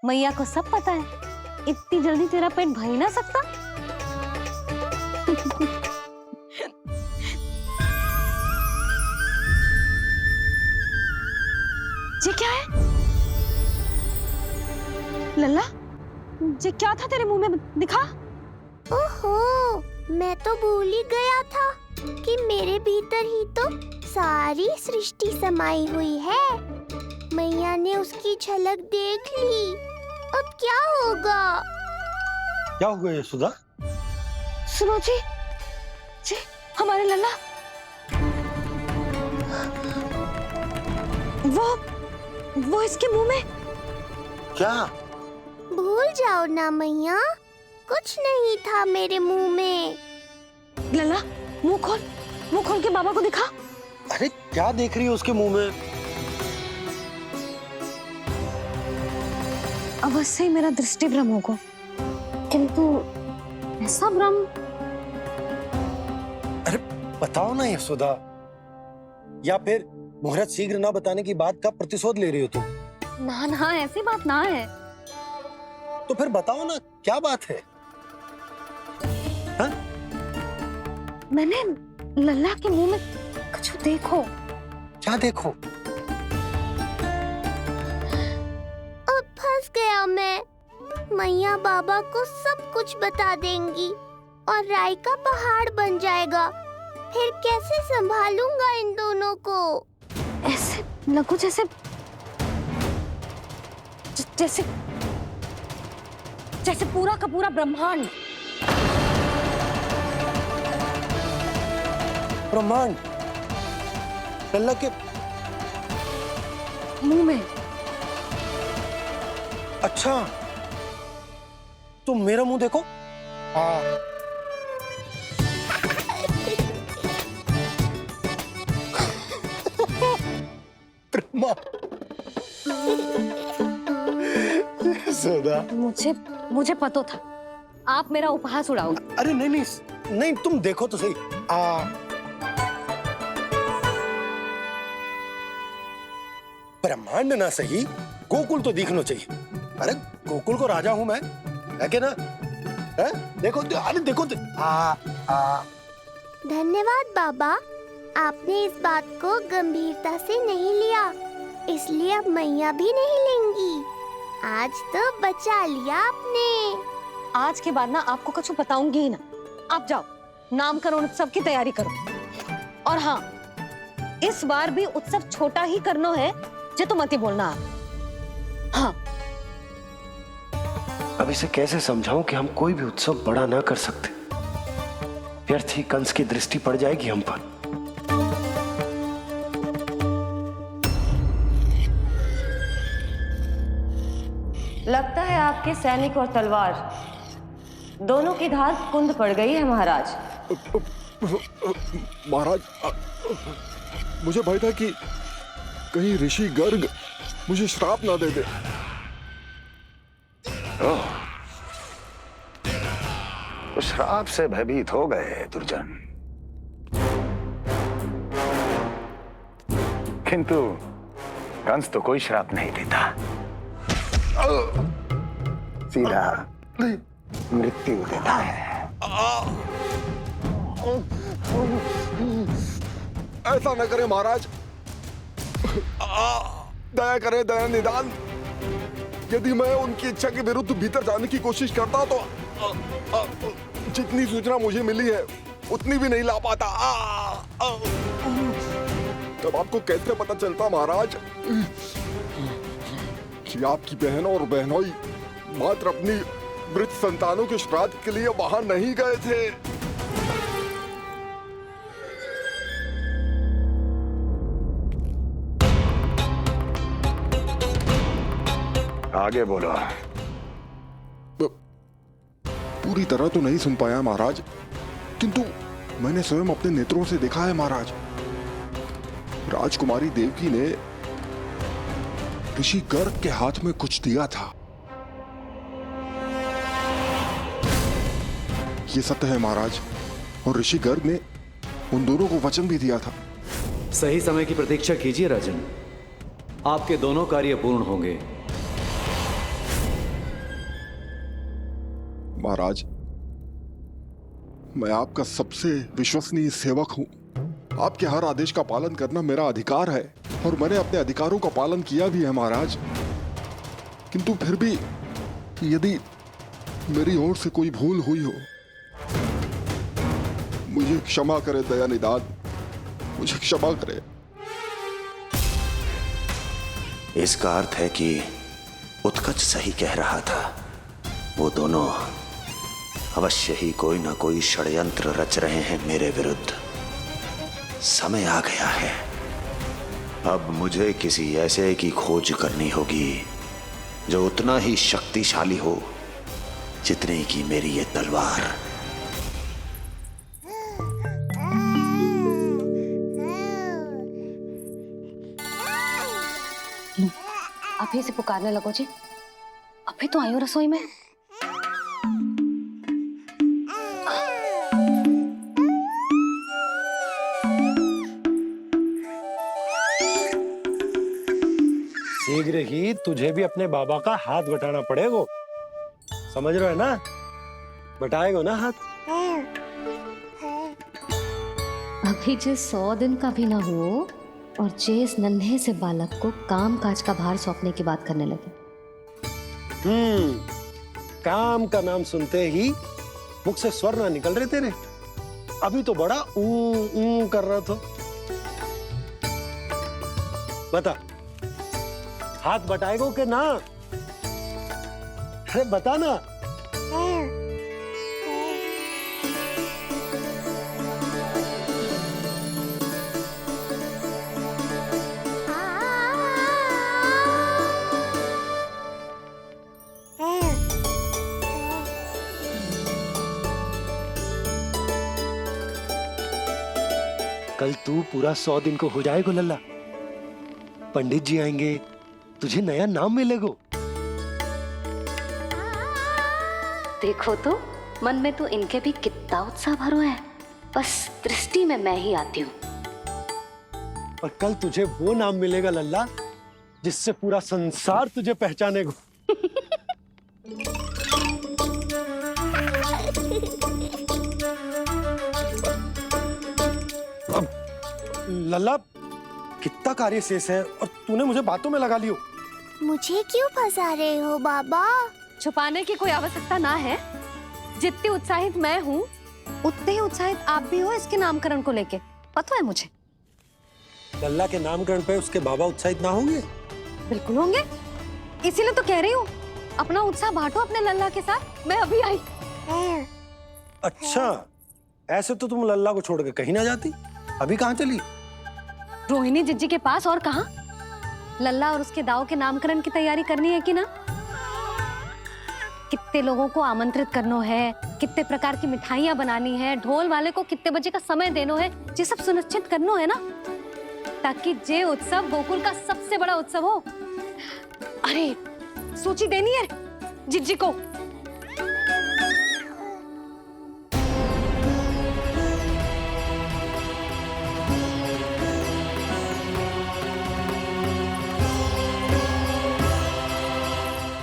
मैया को सब पता है, इतनी जल्दी तेरा पेट भर ही ना सकता। ये क्या है लल्ला? ये क्या था तेरे मुंह में, दिखा। ओहो, मैं तो भूल ही गया था कि मेरे भीतर ही तो सारी सृष्टि समाई हुई है। मैया ने उसकी झलक देख ली, अब क्या होगा? क्या हुआ यशोदा? सुनो जी, हमारे लल्ला वो इसके मुंह में। क्या? भूल जाओ ना मैया, कुछ नहीं था मेरे मुंह में। लल्ला मुंह खोल के बाबा को दिखा। अरे क्या देख रही है उसके मुंह में? अवश्य ही मेरा दृष्टि भ्रम होगा, किंतु ऐसा भ्रम। अरे बताओ ना यशोदा, या फिर मुहूर्त शीघ्र ना बताने की बात का प्रतिशोध ले रही हो तुम? ना ऐसी बात ना है। तो फिर बताओ ना क्या बात है? हाँ? मैंने लल्ला के मुंह में कुछ देखो। क्या देखो? अब फंस गया मैं। मैया बाबा को सब कुछ बता देंगी और राय का पहाड़ बन जाएगा। फिर कैसे संभालूंगा इन दोनों को? ऐसे लगो जैसे जैसे पूरा का पूरा ब्रह्मांड। ब्रह्मांड लल्ला के मुंह में। अच्छा, तुम मेरा मुंह देखो। यशोदा, मुझे पता था आप मेरा उपहास उड़ाओगे। अरे नहीं, तुम देखो तो सही। ब्रह्मांड ना सही, गोकुल तो दिखना चाहिए। अरे गोकुल को राजा हूं मैं, है कि ना? है? देखो, अरे देखो। धन्यवाद बाबा, आपने इस बात को गंभीरता से नहीं लिया, इसलिए अब मैया भी नहीं लेंगी। आज तो बचा लिया आपने। आज के बाद ना आपको कुछ बताऊंगी ही ना। आप जाओ, नामकरण उत्सव की तैयारी करो। और हाँ, इस बार भी उत्सव छोटा ही करना है, जे तो मत ही बोलना आप। हाँ। अब इसे कैसे समझाऊं कि हम कोई भी उत्सव बड़ा ना कर सकते? व्यर्थ ही कंस की दृष्टि पड़ जाएगी हम पर। लगता है आपके सैनिक और तलवार दोनों की धार कुंद पड़ गई है महाराज। महाराज, मुझे भय था कि कहीं ऋषि गर्ग मुझे श्राप ना दे दे। तो श्राप से भयभीत हो गए दुर्जन, किंतु कंस तो कोई श्राप नहीं देता, सीधा मृत्यु देता है। ऐसा न करे महाराज, दया करें, दया निदान। यदि मैं उनकी इच्छा के विरुद्ध भीतर जाने की कोशिश करता तो जितनी सूचना मुझे मिली है उतनी भी नहीं ला पाता। तब आपको कैसे पता चलता महाराज कि आपकी बहन और बहनोई मात्र अपनी मृत संतानों के श्राद्ध के लिए वहां नहीं गए थे? आगे बोलो। पूरी तरह तो नहीं सुन पाया महाराज, किंतु मैंने स्वयं अपने नेत्रों से देखा है महाराज। राजकुमारी देवकी ने ऋषि गर्ग के हाथ में कुछ दिया था। ये सत्य है महाराज, और ऋषि गर्ग ने उन दोनों को वचन भी दिया था। सही समय की प्रतीक्षा कीजिए राजन, आपके दोनों कार्य पूर्ण होंगे। महाराज, मैं आपका सबसे विश्वसनीय सेवक हूं। आपके हर आदेश का पालन करना मेरा अधिकार है और मैंने अपने अधिकारों का पालन किया भी है महाराज। किंतु फिर भी यदि मेरी ओर से कोई भूल हुई हो, मुझे क्षमा करे दयानिधान, मुझे क्षमा करे। इसका अर्थ है कि उत्कच सही कह रहा था। वो दोनों अवश्य ही कोई ना कोई षड्यंत्र रच रहे हैं मेरे विरुद्ध। समय आ गया है, अब मुझे किसी ऐसे की खोज करनी होगी जो उतना ही शक्तिशाली हो जितनी की मेरी ये तलवार। अभी से पुकारने लगो जी, अभी तो आई हूँ रसोई में। शीघ्र ही तुझे भी अपने बाबा का हाथ बटाना पड़ेगा, समझ रहे हो ना? बटाएगा ना हाथ? अभी जे 100 दिन का भी ना हो और जे इस नन्हे से बालक को काम काज का भार सौंपने की बात करने लगे। काम का नाम सुनते ही मुख से स्वर ना निकल रहे तेरे। अभी तो बड़ा ऊ कर रहा था। बता, हाथ बटाएगो के ना? अरे बता ना। कल तू पूरा 100 दिन को हो जाएगा लल्ला। पंडित जी आएंगे, तुझे नया नाम मिलेगा। देखो तो मन में तो इनके भी कितना उत्साह भरो है, बस दृष्टि में मैं ही आती हूँ। और कल तुझे वो नाम मिलेगा लल्ला जिससे पूरा संसार तुझे पहचानेगा। अब लल्ला, कितना कार्य शेष है और तूने मुझे बातों में लगा लियो। मुझे क्यों फंसा रहे हो बाबा? छुपाने की कोई आवश्यकता ना है। जितनी उत्साहित मैं हूँ उतने ही उत्साहित आप भी हो इसके नामकरण को लेके, पता है मुझे। लल्ला के नामकरण पे उसके बाबा उत्साहित ना होंगे? बिल्कुल होंगे, इसीलिए तो कह रही हूँ अपना उत्साह बांटो अपने लल्ला के साथ। मैं अभी आई। अच्छा, ऐसे तो तुम लल्ला को छोड़ के कहीं ना जाती। अभी कहाँ चली? रोहिणी जिज्जी के पास, और कहाँ? लल्ला और उसके दाव के नामकरण की तैयारी करनी है कि ना? कितने लोगों को आमंत्रित करना है, कितने प्रकार की मिठाइयां बनानी है, ढोल वाले को कितने बजे का समय देना है, ये सब सुनिश्चित करना है ना, ताकि ये उत्सव गोकुल का सबसे बड़ा उत्सव हो। अरे सूची देनी है जिज्जी को।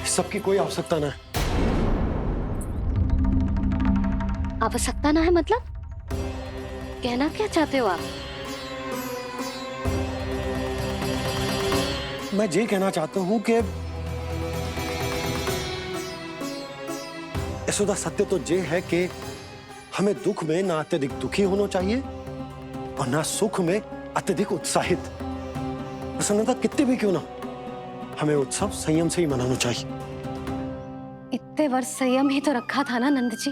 सबकी कोई आवश्यकता ना है। आवश्यकता ना है मतलब? कहना क्या चाहते हो आप? मैं ये कहना चाहता हूं कि यशोदा, सत्य तो ये है कि हमें दुख में ना अत्यधिक दुखी होना चाहिए और ना सुख में अत्यधिक उत्साहित। प्रसन्नता कितनी भी क्यों ना, हमें उत्सव संयम से ही मनाना चाहिए। इतने वर्ष संयम ही तो रखा था ना नंद जी।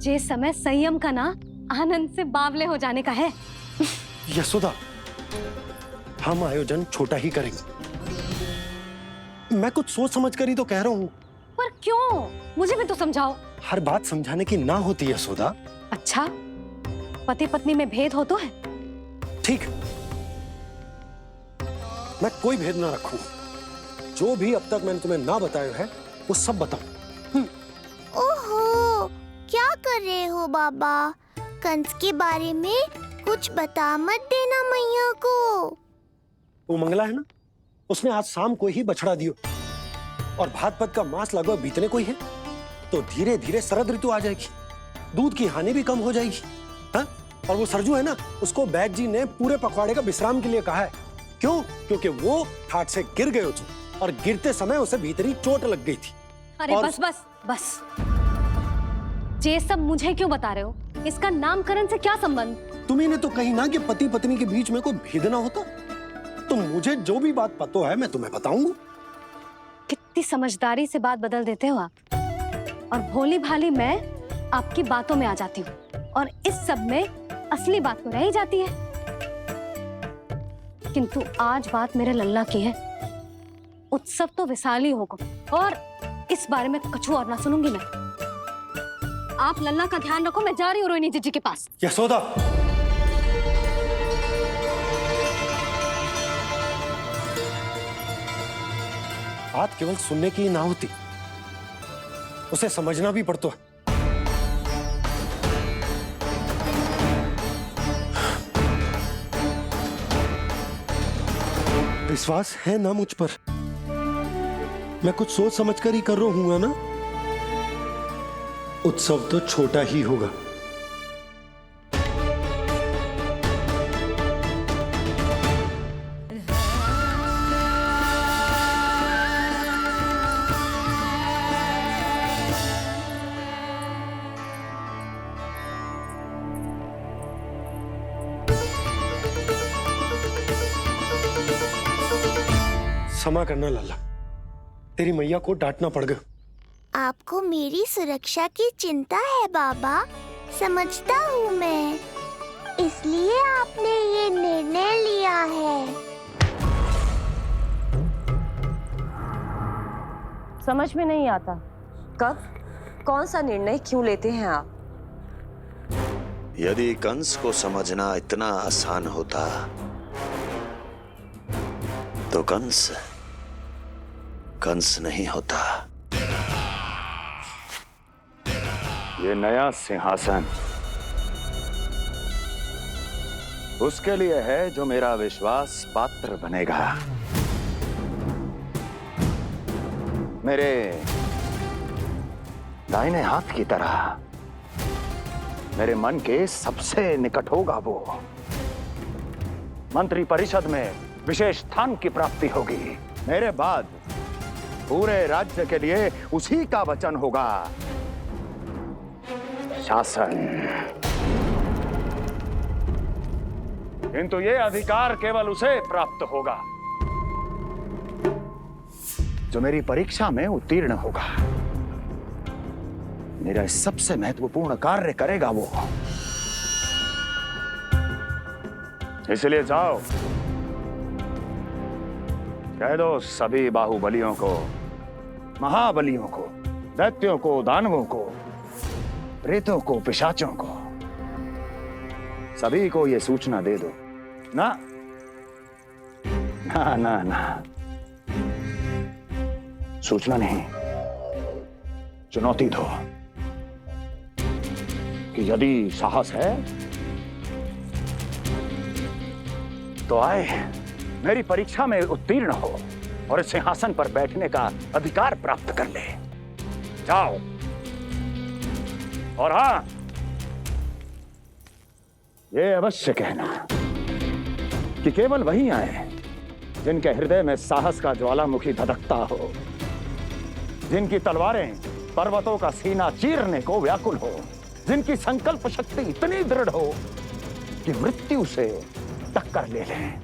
ये समय संयम का ना आनंद से बावले हो जाने का है। यशोदा, हम आयोजन छोटा ही करेंगे। मैं कुछ सोच समझ कर ही तो कह रहा हूँ। पर क्यों? मुझे भी तो समझाओ। हर बात समझाने की ना होती है यशोदा। अच्छा, पति पत्नी में भेद हो तो है? ठीक, मैं कोई भेद ना रखूं। जो भी अब तक मैंने तुम्हें ना बताया है वो सब बताऊं। ओहो, क्या कर रहे हो बाबा? कंस के बारे में कुछ बता मत देना मैया को। वो मंगला है ना, उसने आज शाम को ही बछड़ा दियो और भात पत का मांस लगभग बीतने को ही है, तो धीरे धीरे शरद ऋतु आ जाएगी, दूध की हानि भी कम हो जाएगी। हाँ? और वो सरजू है ना, उसको बैद जी ने पूरे पखवाड़े का विश्राम के लिए कहा है। क्यों? क्योंकि वो ठाट से गिर गए थे और गिरते समय उसे भीतरी चोट लग गई थी। अरे और... बस बस बस, ये सब मुझे क्यों बता रहे हो? इसका नामकरण से क्या संबंध? तुम्ही ने तो कही ना कि पति पत्नी के बीच में कोई भेद ना होता। तो मुझे जो भी बात पता है मैं तुम्हें बताऊंगा। कितनी समझदारी से बात बदल देते हो आप, और भोली भाली मैं आपकी बातों में आ जाती हूँ और इस सब में असली बात तो रह ही जाती है। किंतु आज बात मेरे लल्ला की है। उत्सव तो विशाल ही होगा और इस बारे में कछु और ना सुनूंगी मैं। आप लल्ला का ध्यान रखो, मैं जा रही हूँ रोहिणी जीजी के पास। यशोदा, बात केवल सुनने की ना होती, उसे समझना भी पड़ता है। विश्वास है ना मुझ पर? मैं कुछ सोच समझ कर ही कर रहा हूँ ना। उत्सव तो छोटा ही होगा। क्षमा करना लल्ला, तेरी मैया को डांटना पड़ गया। आपको मेरी सुरक्षा की चिंता है बाबा, समझता हूँ मैं, इसलिए आपने ये निर्णय लिया है। समझ में नहीं आता, कब कौन सा निर्णय क्यों लेते हैं आप? यदि कंस को समझना इतना आसान होता तो कंस नहीं होता। ये नया सिंहासन उसके लिए है जो मेरा विश्वास पात्र बनेगा। मेरे दाहिने हाथ की तरह मेरे मन के सबसे निकट होगा वो। मंत्री परिषद में विशेष स्थान की प्राप्ति होगी। मेरे बाद पूरे राज्य के लिए उसी का वचन होगा। शासन। किंतु ये अधिकार केवल उसे प्राप्त होगा जो मेरी परीक्षा में उत्तीर्ण होगा। मेरा सबसे महत्वपूर्ण कार्य करेगा वो। इसलिए जाओ, कह दो सभी बाहुबलियों को, महाबलियों को, दैत्यों को, दानवों को, प्रेतों को, पिशाचों को, सभी को ये सूचना दे दो ना ना ना ना, सूचना नहीं, चुनौती दो कि यदि साहस है तो आए, मेरी परीक्षा में उत्तीर्ण हो और इस सिंहासन पर बैठने का अधिकार प्राप्त कर ले। जाओ। और हां, ये अवश्य कहना कि केवल वही आए जिनके हृदय में साहस का ज्वालामुखी धधकता हो, जिनकी तलवारें पर्वतों का सीना चीरने को व्याकुल हो, जिनकी संकल्प शक्ति इतनी दृढ़ हो कि मृत्यु से टक्कर ले लें।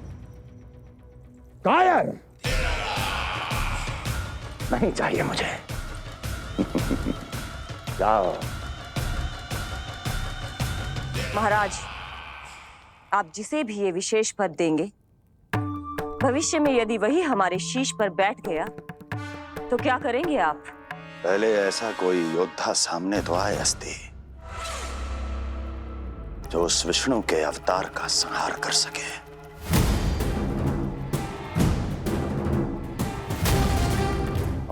कायर नहीं चाहिए मुझे। जाओ। महाराज, आप जिसे भी ये विशेष पद देंगे, भविष्य में यदि वही हमारे शीश पर बैठ गया तो क्या करेंगे आप? पहले ऐसा कोई योद्धा सामने तो आए अस्ति जो उस विष्णु के अवतार का संहार कर सके।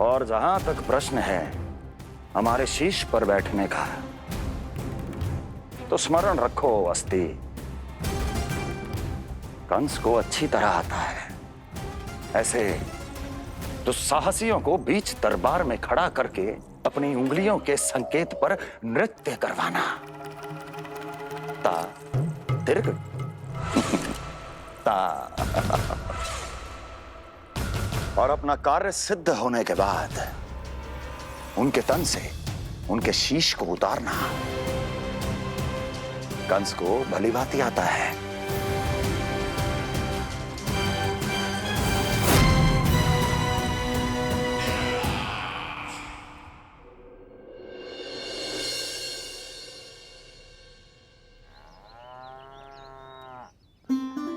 और जहां तक प्रश्न है हमारे शीश पर बैठने का, तो स्मरण रखो अस्ति, कंस को अच्छी तरह आता है ऐसे दुस्साहसियों को बीच दरबार में खड़ा करके अपनी उंगलियों के संकेत पर नृत्य करवाना। ता दीर्घ ता। और अपना कार्य सिद्ध होने के बाद उनके तन से उनके शीश को उतारना कंस को भली भांति आता है।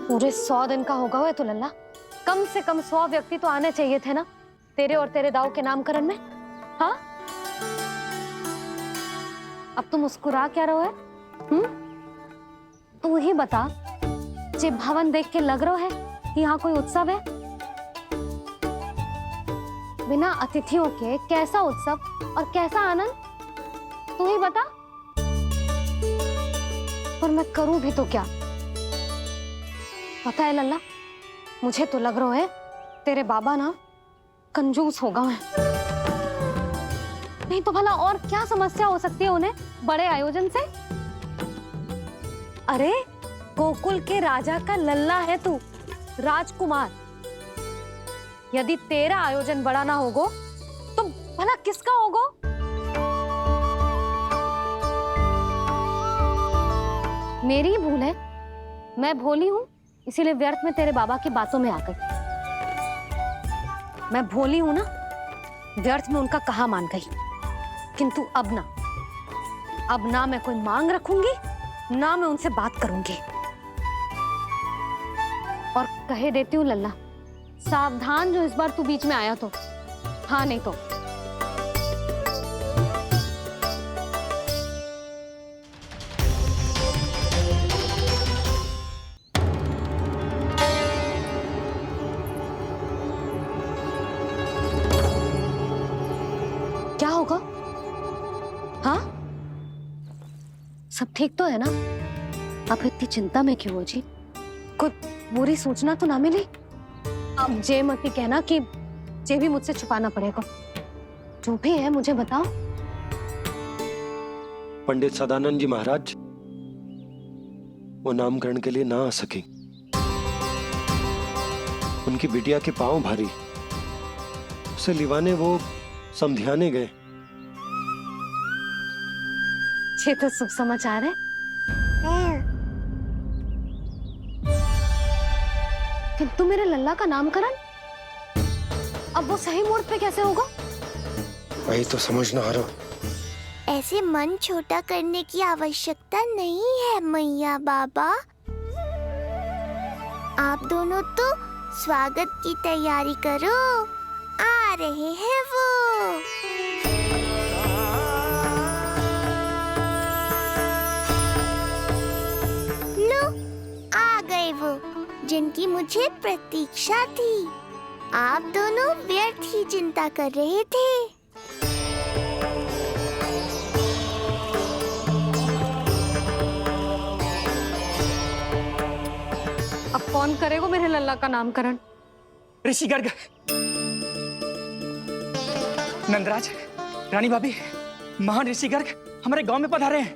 पूरे 100 दिन का होगा हुआ तो लल्ला, कम से कम 100 व्यक्ति तो आने चाहिए थे ना तेरे और तेरे दाऊ के नामकरण में। हाँ, अब तुम मुस्कुरा क्या रहो है? तू ही बता, जे भवन देख के लग रहा है कि यहाँ कोई उत्सव है? बिना अतिथियों के कैसा उत्सव और कैसा आनंद, तू ही बता। पर मैं करूं भी तो क्या? पता है लल्ला, मुझे तो लग रहा है तेरे बाबा ना कंजूस होगा है। नहीं तो भला और क्या समस्या हो सकती है उन्हें बड़े आयोजन से? अरे गोकुल के राजा का लल्ला है तू, राजकुमार। यदि तेरा आयोजन बड़ा ना होगो तो भला किसका होगो? मेरी ही भूल है, मैं भोली हूं, इसीलिए व्यर्थ में तेरे बाबा की बातों में आ गई। मैं भोली हूं ना, व्यर्थ में उनका कहा मान गई। किंतु अब ना मैं कोई मांग रखूंगी, ना मैं उनसे बात करूंगी। और कहे देती हूँ लल्ला, सावधान जो इस बार तू बीच में आया तो। हाँ नहीं तो क्या होगा? हाँ, सब ठीक तो है ना? आप इतनी चिंता में क्यों हो जी? कोई बुरी सूचना तो ना मिली? अब जे मत ही कहना कि जे भी मुझसे छुपाना पड़ेगा। जो भी है मुझे बताओ। पंडित सदानंद जी महाराज वो नामकरण के लिए ना आ सके। उनकी बिटिया के पांव भारी, उसे लिवाने वो समझाने गए। ये तो शुभ समाचार है। किंतु मेरे लल्ला का नामकरण अब वो सही मुहूर्त पे कैसे होगा? वही तो समझ ना आ रहा। ऐसे मन छोटा करने की आवश्यकता नहीं है मैया बाबा। आप दोनों तो स्वागत की तैयारी करो, आ रहे हैं वो। लो, आ गए वो जिनकी मुझे प्रतीक्षा थी। आप दोनों व्यर्थ ही चिंता कर रहे थे। अब कौन करेगा मेरे लल्ला का नामकरण? ऋषि गर्ग, नंदराज, रानी भाभी, महान ऋषि गर्ग हमारे गांव में पधारे हैं।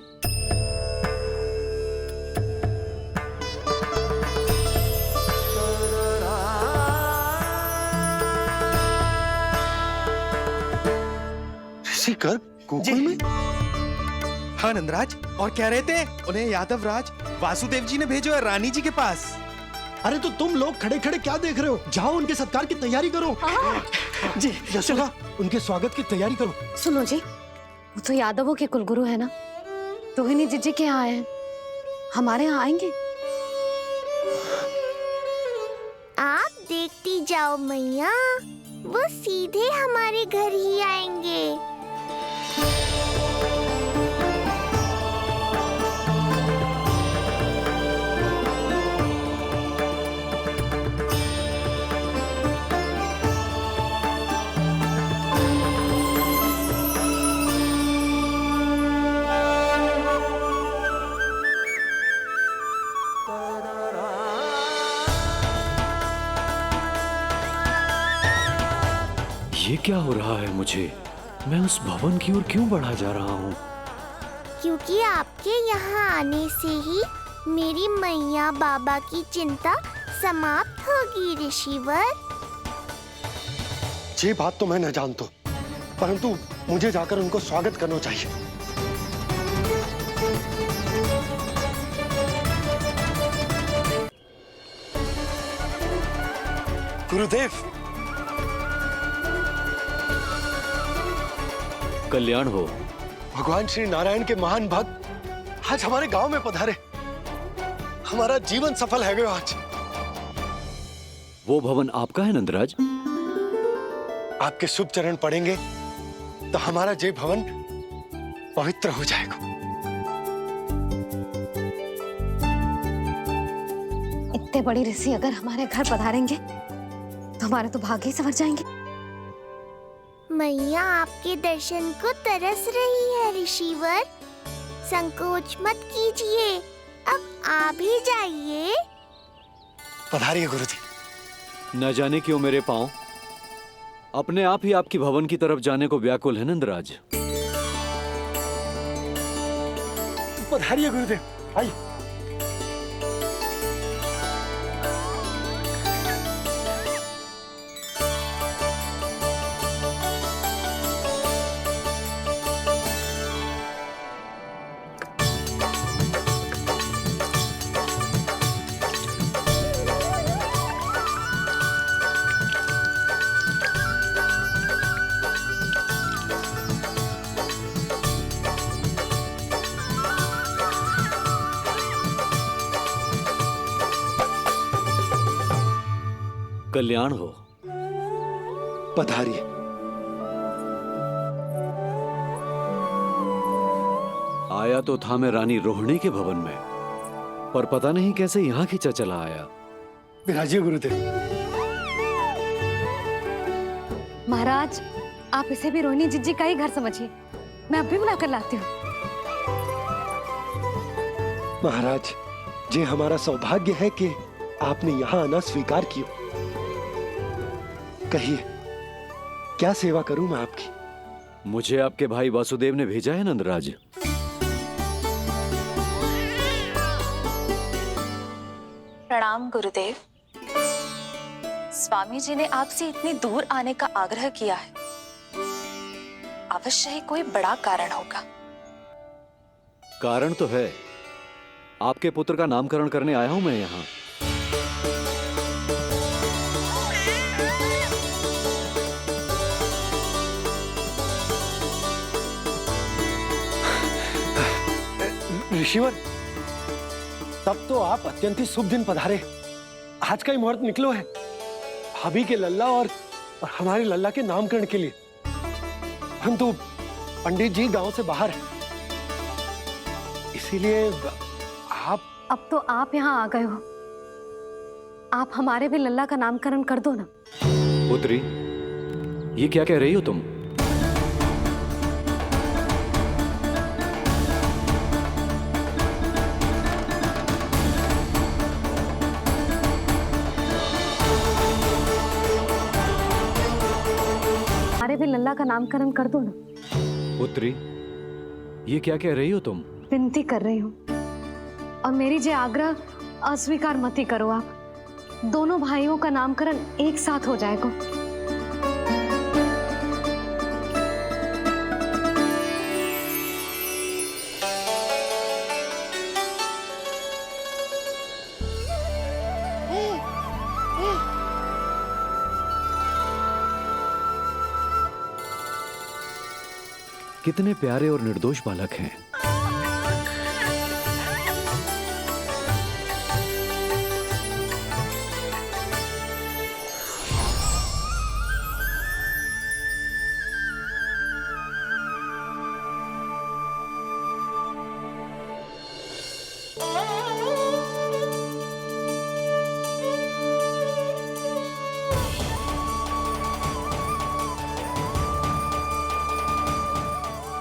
ऋषि गर्ग गोकुल में? हाँ नंदराज, और कह रहे थे उन्हें यादव राज वासुदेव जी ने भेजो है रानी जी के पास। अरे तो तुम लोग खड़े खड़े क्या देख रहे हो? जाओ उनके सत्कार की तैयारी करो। जी यशोदा, उनके स्वागत की तैयारी करो। सुनो जी, वो तो यादवों के कुलगुरु है ना, रोहिणी जीजी के यहाँ हैं, हमारे यहाँ आएंगे। आप देखती जाओ मैया, वो सीधे हमारे घर ही आएंगे। ये क्या हो रहा है मुझे? मैं उस भवन की ओर क्यों बढ़ा जा रहा हूँ? क्योंकि आपके यहाँ आने से ही मेरी मैया बाबा की चिंता समाप्त होगी ऋषिवर। ये बात तो मैं न जानता, परंतु मुझे जाकर उनको स्वागत करना चाहिए। गुरुदेव, कल्याण हो। भगवान श्री नारायण के महान भक्त आज हमारे गांव में पधारे। हमारा जीवन सफल है गया आज। वो भवन आपका है नंदराज? आपके शुभ चरण पड़ेंगे तो हमारा जय भवन पवित्र हो जाएगा। इतने बड़े ऋषि अगर हमारे घर पधारेंगे तो हमारे तो भाग्य ही संवर जाएंगे। मैया आपके दर्शन को तरस रही है ऋषिवर। संकोच मत कीजिए, अब आ भी जाइए। पधारिए गुरुजी। न जाने क्यों मेरे पांव अपने आप ही आपकी भवन की तरफ जाने को व्याकुल है नंदराज। पधारिए गुरुदेव, आइए। कल्याण हो। पधारिए। आया तो था मैं रानी रोहिणी के भवन में, पर पता नहीं कैसे यहाँ खींचा चला आया। विराजिए गुरुदेव। महाराज, आप इसे भी रोहिणी जिज्जी का ही घर समझिए। मैं अब भी बुलाकर लाती हूँ। महाराज, ये हमारा सौभाग्य है कि आपने यहाँ आना स्वीकार किया। कहिए, क्या सेवा करूं मैं आपकी? मुझे आपके भाई वासुदेव ने भेजा है नंदराज। प्रणाम गुरुदेव। स्वामी जी ने आपसे इतनी दूर आने का आग्रह किया है। अवश्य ही कोई बड़ा कारण होगा। कारण तो है, आपके पुत्र का नामकरण करने आया हूं मैं यहाँ। ऋषिवर, तब तो आप अत्यंत ही शुभ दिन पधारे। आज का ही मुहूर्त निकलो है भाभी के लल्ला और हमारे लल्ला के नामकरण के लिए। परंतु पंडित जी गांव से बाहर हैं, इसीलिए आप। अब तो आप यहाँ आ गए हो, आप हमारे भी लल्ला का नामकरण कर दो ना। पुत्री, ये क्या कह रही हो तुम? हमारे भी लल्ला का नामकरण कर दो ना। पुत्री, ये क्या कह रही हो तुम? विनती कर रही हूँ, और मेरी जे आग्रह अस्वीकार मत ही करो। आप दोनों भाइयों का नामकरण एक साथ हो जाएगा। कितने प्यारे और निर्दोष बालक हैं।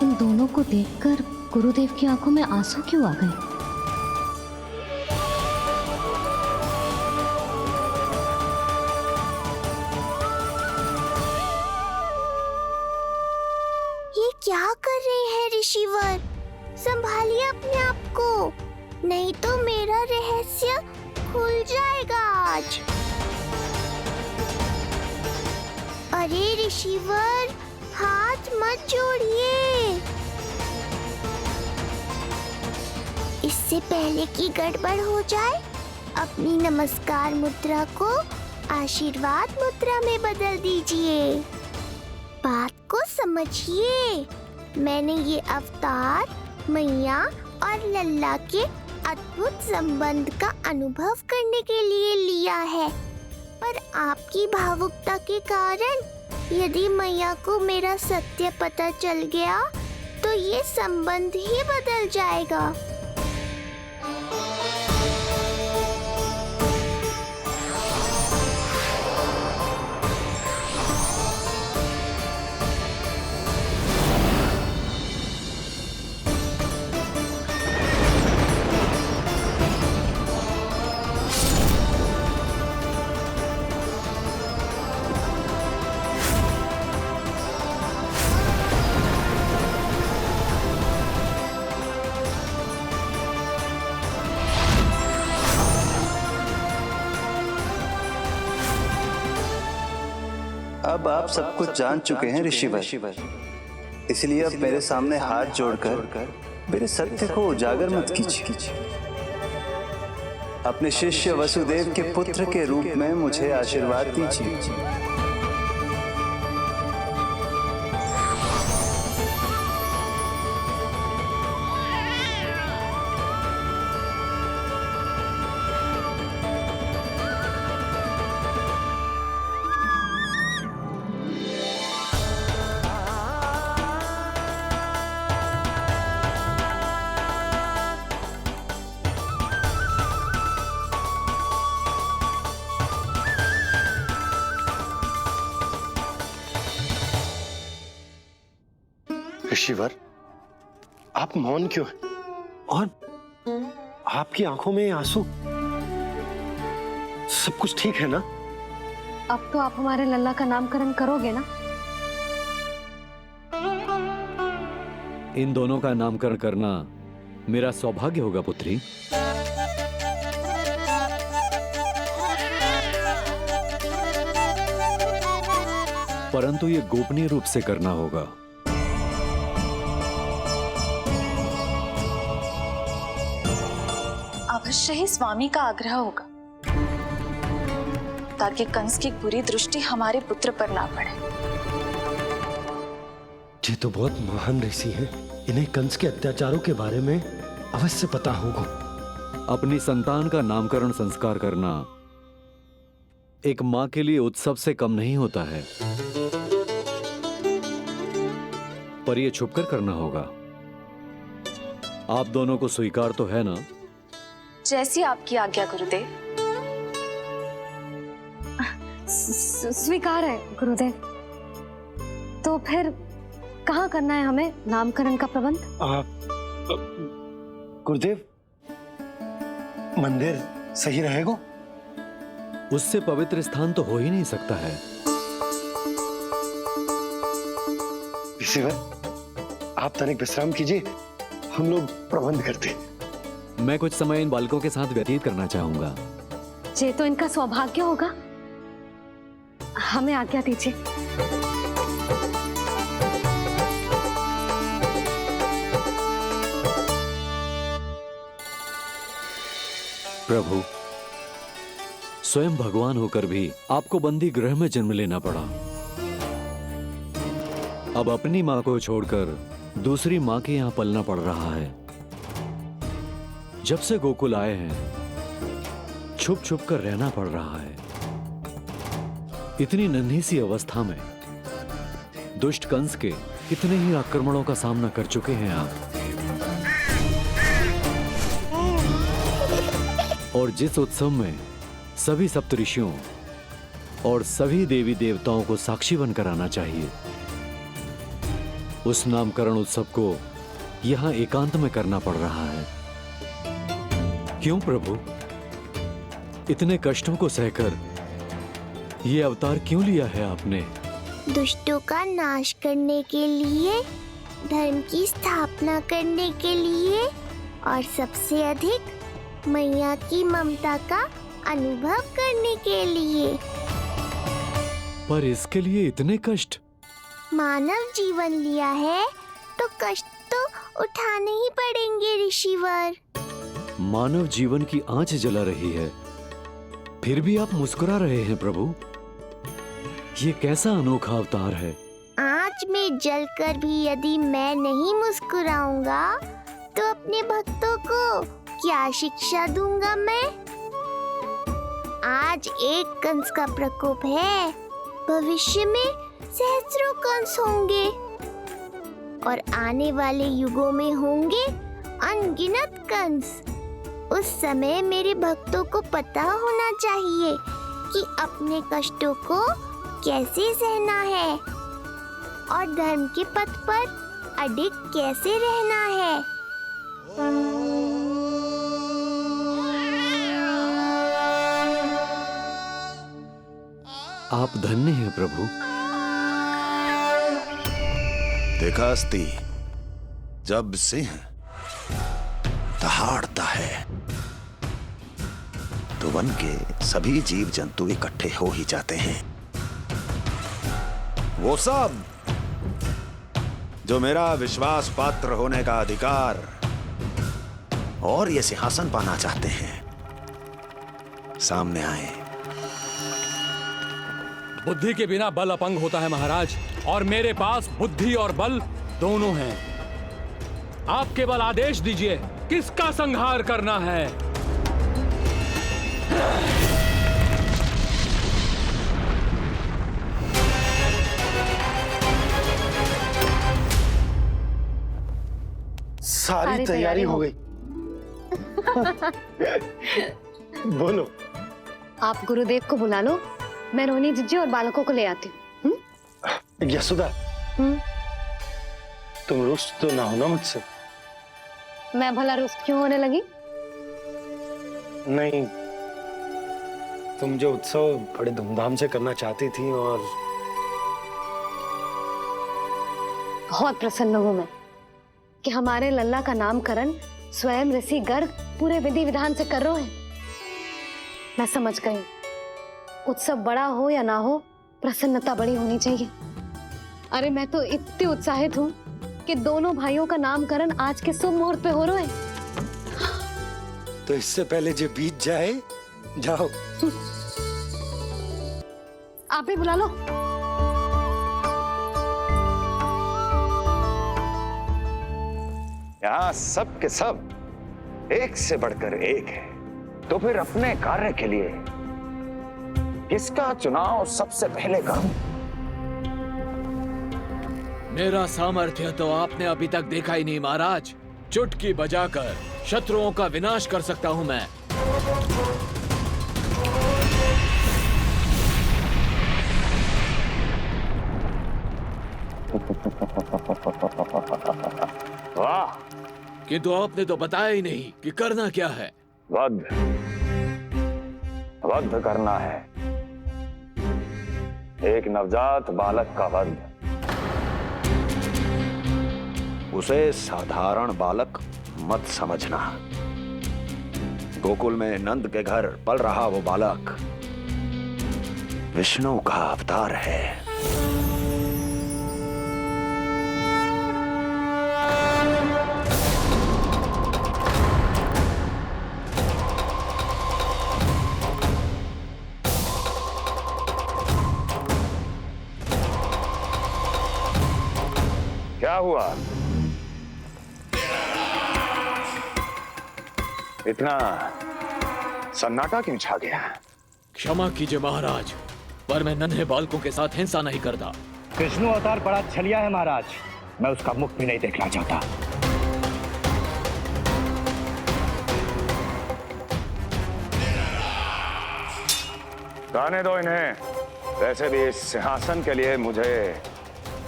इन दोनों को देखकर गुरुदेव की आंखों में आंसू क्यों आ गए? क्या कर रहे हैं ऋषिवर? संभालिए अपने आप को, नहीं तो मेरा रहस्य खुल जाएगा आज। अरे ऋषिवर, हाथ मत जोड़िए। इससे पहले कि गड़बड़ हो जाए, अपनी नमस्कार मुद्रा को आशीर्वाद मुद्रा में बदल दीजिए। बात को समझिए। मैंने ये अवतार मैया और लल्ला के अद्भुत संबंध का अनुभव करने के लिए लिया है, पर आपकी भावुकता के कारण यदि मैया को मेरा सत्य पता चल गया तो ये संबंध ही बदल जाएगा। अब आप सब कुछ जान चुके हैं ऋषिवर, इसलिए अब मेरे सामने हाथ जोड़कर मेरे सत्य को उजागर मत कीजिए। अपने शिष्य वसुदेव के पुत्र के रूप में मुझे आशीर्वाद दीजिए। ऋषिवर, आप मौन क्यों हैं? और आपकी आंखों में आंसू, सब कुछ ठीक है ना? अब तो आप हमारे लल्ला का नामकरण करोगे ना? इन दोनों का नामकरण करना मेरा सौभाग्य होगा पुत्री। परंतु ये गोपनीय रूप से करना होगा। अवश्य ही स्वामी का आग्रह होगा, ताकि कंस की बुरी दृष्टि हमारे पुत्र पर ना पड़े। ये तो बहुत महान ऋषि हैं, इन्हें कंस के अत्याचारों के बारे में अवश्य पता होगा। अपनी संतान का नामकरण संस्कार करना एक मां के लिए उत्सव से कम नहीं होता है, पर यह छुपकर करना होगा। आप दोनों को स्वीकार तो है ना? जैसी आपकी आज्ञा गुरुदेव। स्वीकार है गुरुदेव। तो फिर कहाँ करना है हमें नामकरण का प्रबंध? गुरुदेव, मंदिर सही रहेगा? उससे पवित्र स्थान तो हो ही नहीं सकता है। ऋषिवर, आप तनिक विश्राम कीजिए, हम लोग प्रबंध करते हैं। मैं कुछ समय इन बालकों के साथ व्यतीत करना चाहूंगा। ये तो इनका सौभाग्य होगा। हमें आज्ञा दीजिए। प्रभु, स्वयं भगवान होकर भी आपको बंदी गृह में जन्म लेना पड़ा। अब अपनी मां को छोड़कर दूसरी मां के यहां पलना पड़ रहा है। जब से गोकुल आए हैं छुप छुप कर रहना पड़ रहा है। इतनी नन्ही सी अवस्था में दुष्ट कंस के कितने ही आक्रमणों का सामना कर चुके हैं आप। और जिस उत्सव में सभी सप्तऋषियों और सभी देवी देवताओं को साक्षी बनकर आना चाहिए, उस नामकरण उत्सव को यहां एकांत में करना पड़ रहा है। क्यों प्रभु, इतने कष्टों को सहकर ये अवतार क्यों लिया है आपने? दुष्टों का नाश करने के लिए धर्म की स्थापना करने के लिए और सबसे अधिक मैया की ममता का अनुभव करने के लिए। पर इसके लिए इतने कष्ट? मानव जीवन लिया है तो कष्ट तो उठाने ही पड़ेंगे ऋषिवर। मानव जीवन की आंच जला रही है, फिर भी आप मुस्कुरा रहे हैं प्रभु। ये कैसा अनोखा अवतार है। आंच में जलकर भी यदि मैं नहीं मुस्कुराऊंगा तो अपने भक्तों को क्या शिक्षा दूंगा मैं? आज एक कंस का प्रकोप है, भविष्य में सहस्रों कंस होंगे और आने वाले युगों में होंगे अनगिनत कंस। उस समय मेरे भक्तों को पता होना चाहिए कि अपने कष्टों को कैसे सहना है और धर्म के पथ पर अडिग कैसे रहना है। आप धन्य हैं प्रभु। देखा अस्ति, जब सिंह दहाड़ता है तो वन के सभी जीव जंतु इकट्ठे हो ही जाते हैं। वो सब जो मेरा विश्वास पात्र होने का अधिकार और ये सिंहासन पाना चाहते हैं, सामने आए। बुद्धि के बिना बल अपंग होता है महाराज, और मेरे पास बुद्धि और बल दोनों हैं। आप केवल आदेश दीजिए किसका संहार करना है। सारी तैयारी हो गई। बोलो। आप गुरुदेव को बुला लो, मैं रोहिणी जीजी और बालकों को ले आती हूँ। यशोदा, तुम रुष्ट तो ना हो ना मुझसे? मैं भला रुष्ट क्यों होने लगी? नहीं, तुम जो उत्सव बड़े धूमधाम से करना चाहती थी और बहुत प्रसन्न हूँ मैं कि हमारे लल्ला का नामकरण स्वयं ऋषि गर्ग पूरे विधि विधान से कर रहे हैं। मैं समझ गई, उत्सव बड़ा हो या ना हो, प्रसन्नता बड़ी होनी चाहिए। अरे मैं तो इतनी उत्साहित हूँ कि दोनों भाइयों का नामकरण आज के शुभ मुहूर्त पे हो रहे हैं। तो इससे पहले जो बीत जाए, जाओ। आप भी बुला लो। यहाँ सब के सब एक से बढ़कर एक है, तो फिर अपने कार्य के लिए किसका चुनाव सबसे पहले करूं? मेरा सामर्थ्य तो आपने अभी तक देखा ही नहीं महाराज। चुटकी बजाकर शत्रुओं का विनाश कर सकता हूं मैं। वाह! किंतु आपने तो बताया ही नहीं कि करना क्या है। वध करना है, एक नवजात बालक का वध। उसे साधारण बालक मत समझना। गोकुल में नंद के घर पल रहा वो बालक विष्णु का अवतार है। क्या हुआ? इतना सन्नाटा क्यों छा गया? क्षमा कीजिए महाराज, पर मैं नन्हे बालकों के साथ हिंसा नहीं करता। विष्णु अवतार बड़ा छलिया है महाराज, मैं उसका मुख भी नहीं देखना चाहता। जाने दो इन्हें। वैसे भी इस सिंहासन के लिए मुझे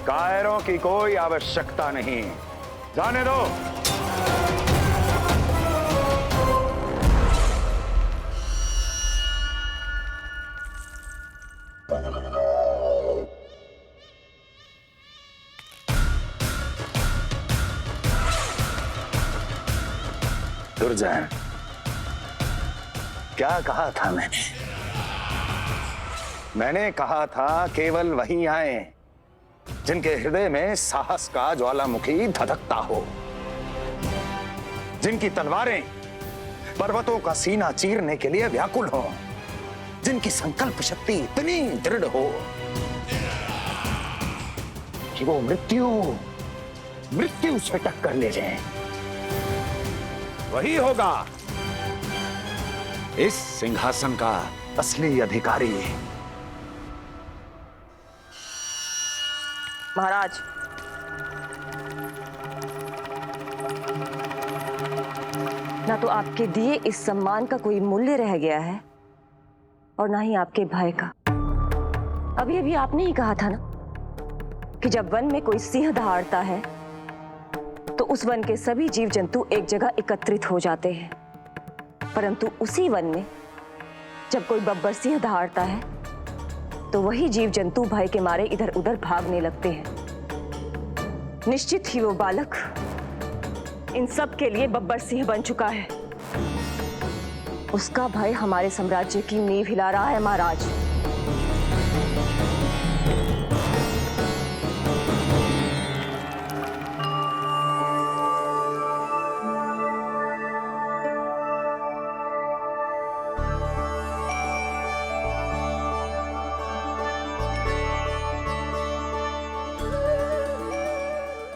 कायरों की कोई आवश्यकता नहीं। जाने दो। दुर्जन, क्या कहा था मैंने कहा था केवल वही आए जिनके हृदय में साहस का ज्वालामुखी धधकता हो, जिनकी तलवारें पर्वतों का सीना चीरने के लिए व्याकुल हो, जिनकी संकल्प शक्ति इतनी दृढ़ हो कि वो मृत्यु से टक्कर ले जाए। वही होगा इस सिंहासन का असली अधिकारी। महाराज, ना तो आपके दिए इस सम्मान का कोई मूल्य रह गया है और ना ही आपके भय का। अभी अभी आपने ही कहा था ना कि जब वन में कोई सिंह दहाड़ता है तो उस वन के सभी जीव जंतु एक जगह एकत्रित हो जाते हैं, परंतु उसी वन में जब कोई बब्बर सिंह दहाड़ता है तो वही जीव जंतु भय के मारे इधर उधर भागने लगते हैं। निश्चित ही वो बालक इन सब के लिए बब्बर सिंह बन चुका है। उसका भय हमारे साम्राज्य की नींव हिला रहा है महाराज।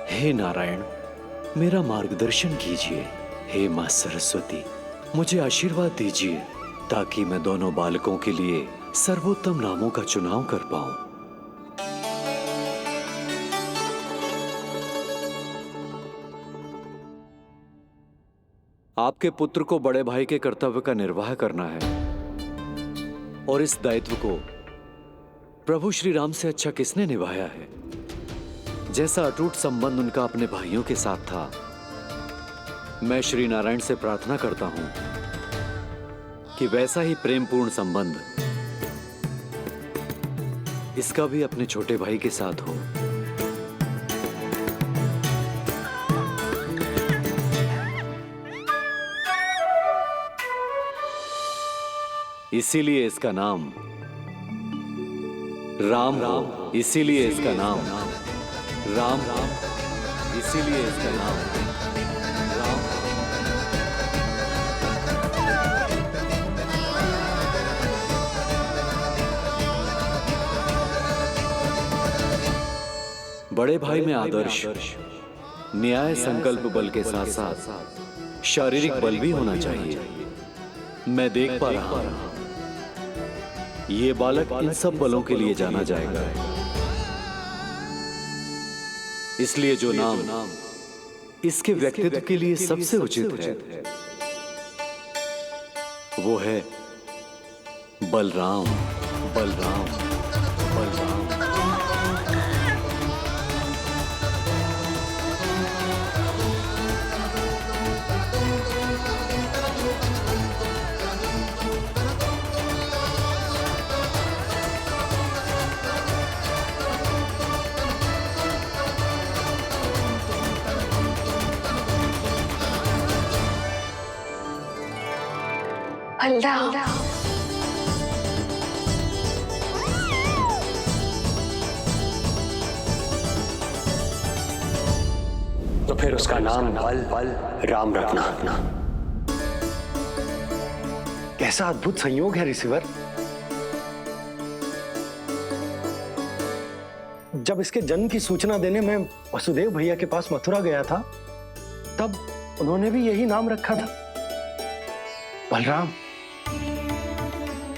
हे नारायण, मेरा मार्गदर्शन कीजिए। हे मां सरस्वती, मुझे आशीर्वाद दीजिए ताकि मैं दोनों बालकों के लिए सर्वोत्तम नामों का चुनाव कर पाऊं। आपके पुत्र को बड़े भाई के कर्तव्य का निर्वाह करना है और इस दायित्व को प्रभु श्री राम से अच्छा किसने निभाया है? जैसा अटूट संबंध उनका अपने भाइयों के साथ था, मैं श्री नारायण से प्रार्थना करता हूं कि वैसा ही प्रेमपूर्ण संबंध इसका भी अपने छोटे भाई के साथ हो। इसीलिए इसका नाम राम हो। इसीलिए इसका नाम राम, इसीलिए इसका नाम राम। बड़े भाई में आदर्श, न्याय, संकल्प बल के साथ साथ शारीरिक बल भी होना चाहिए। मैं देख पा रहा हूं ये बालक इन सब बलों के लिए जाना जाएगा। इसलिए जो नाम इसके व्यक्तित्व के लिए सबसे उचित है वो है बलराम। बलराम, बलराम। तो फिर उसका नाम बल राम रखना। कैसा अद्भुत संयोग है रिसीवर। जब इसके जन्म की सूचना देने मैं वसुदेव भैया के पास मथुरा गया था, तब उन्होंने भी यही नाम रखा था, बलराम।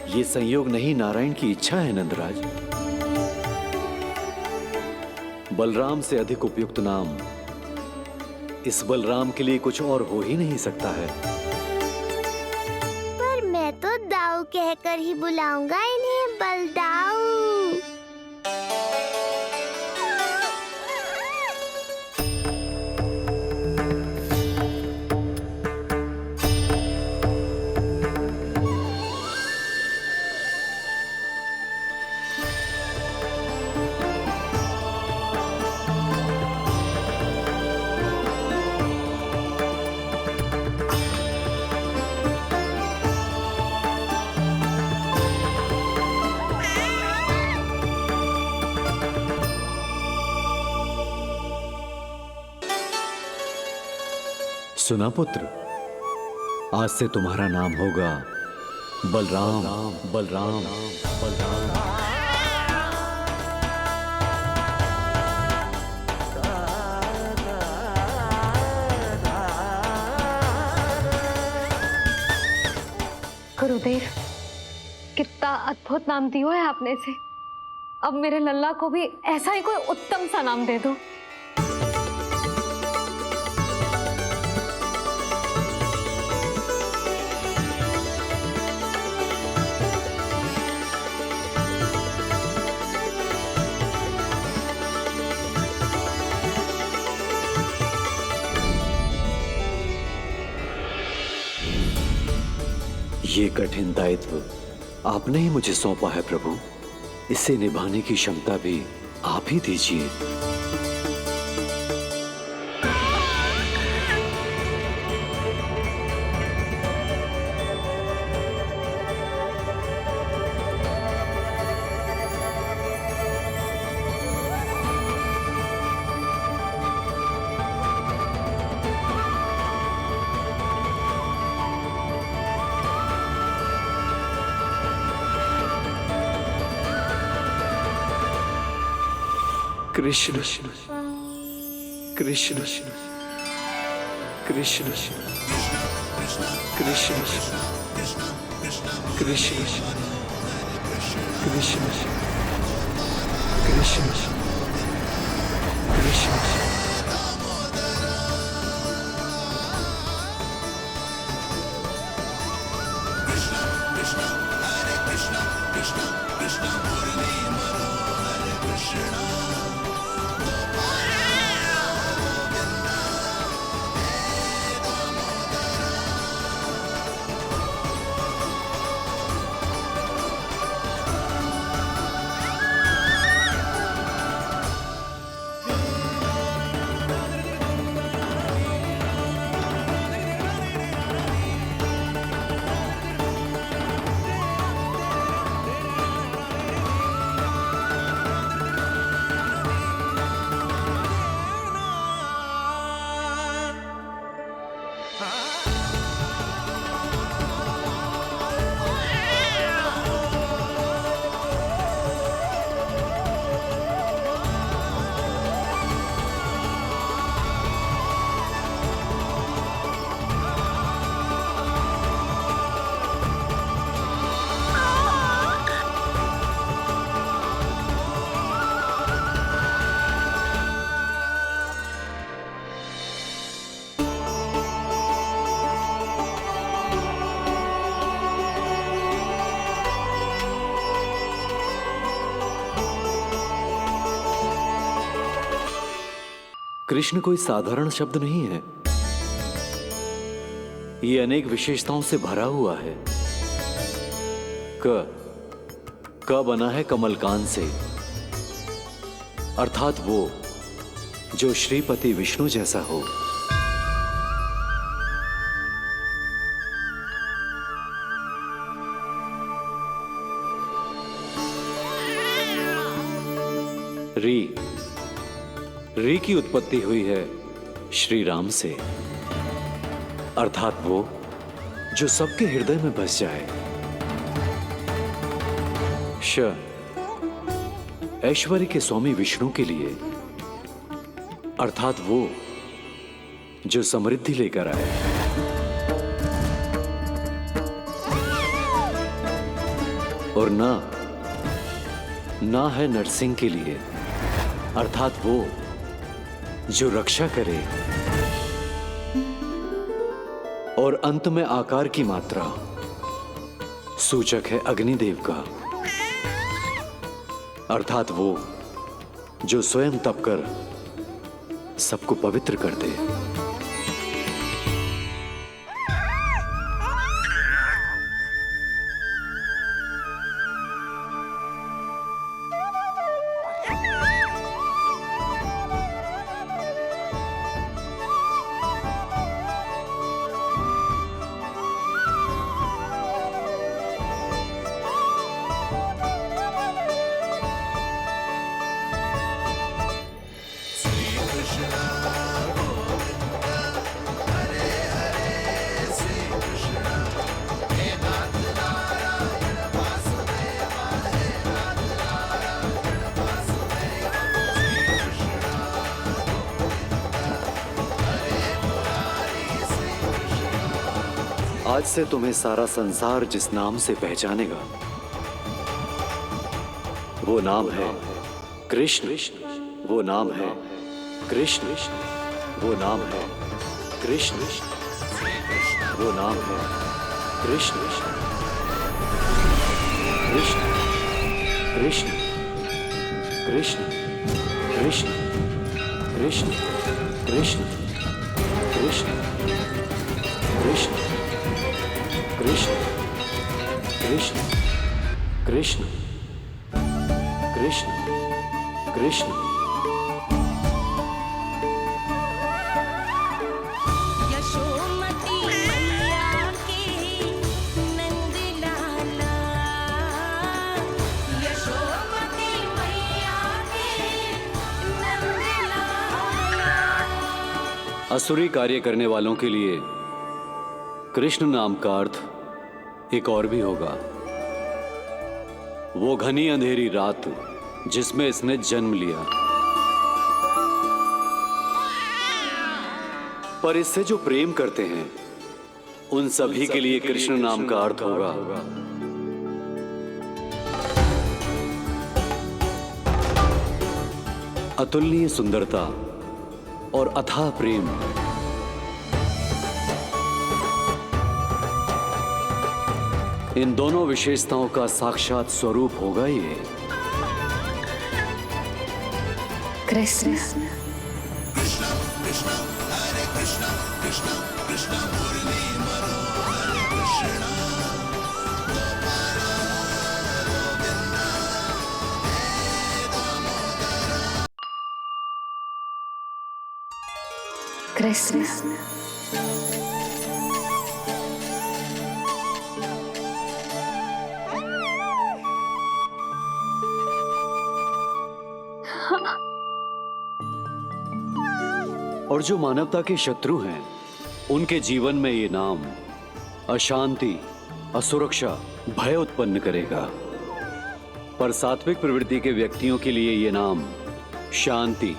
ये संयोग नहीं, नारायण की इच्छा है नंदराज। बलराम से अधिक उपयुक्त नाम इस बलराम के लिए कुछ और हो ही नहीं सकता है। पर मैं तो दाऊ कहकर ही बुलाऊंगा इन्हें, बलदाऊ। सुना पुत्र, आज से तुम्हारा नाम होगा बलराम। बलराम बलराम। गुरुदेव, कितना अद्भुत नाम दिया है आपने इसे। अब मेरे लल्ला को भी ऐसा ही कोई उत्तम सा नाम दे दो। ये कठिन दायित्व आपने ही मुझे सौंपा है प्रभु, इसे निभाने की क्षमता भी आप ही दीजिए। कृष्ण कृष्ण कृष्ण कृष्ण कृष्ण कृष्ण कृष्ण कृष्ण। कृष्ण कोई साधारण शब्द नहीं है, ये अनेक विशेषताओं से भरा हुआ है। क बना है कमलकांत से, अर्थात वो जो श्रीपति विष्णु जैसा हो। री की उत्पत्ति हुई है श्री राम से, अर्थात वो जो सबके हृदय में बस जाए। श ऐश्वर्य के स्वामी विष्णु के लिए, अर्थात वो जो समृद्धि लेकर आए। और ना है नरसिंह के लिए, अर्थात वो जो रक्षा करे। और अंत में आकार की मात्रा सूचक है अग्निदेव का, अर्थात वो जो स्वयं तप कर सबको पवित्र कर दे। आज से तुम्हें सारा संसार जिस नाम से पहचानेगा वो नाम है कृष्ण। वो नाम है कृष्ण। वो नाम है कृष्ण। वो नाम है कृष्ण। कृष्ण कृष्ण कृष्ण कृष्ण कृष्ण कृष्ण कृष्ण कृष्ण कृष्ण कृष्ण कृष्ण कृष्ण कृष्ण। यशोमती मैया के नंद लाला, यशोमती मैया के नंद लाला। असुरी कार्य करने वालों के लिए कृष्ण नाम का अर्थ एक और भी होगा। वो घनी अंधेरी रात जिसमें इसने जन्म लिया, पर इससे जो प्रेम करते हैं उन सभी के लिए कृष्ण नाम का अर्थ होगा अतुलनीय सुंदरता और अथाह प्रेम। इन दोनों विशेषताओं का साक्षात स्वरूप होगा ये कृष्ण। कृष्ण और जो मानवता के शत्रु हैं उनके जीवन में ये नाम अशांति, असुरक्षा, भय उत्पन्न करेगा, पर सात्विक प्रवृत्ति के व्यक्तियों के लिए ये नाम शांति,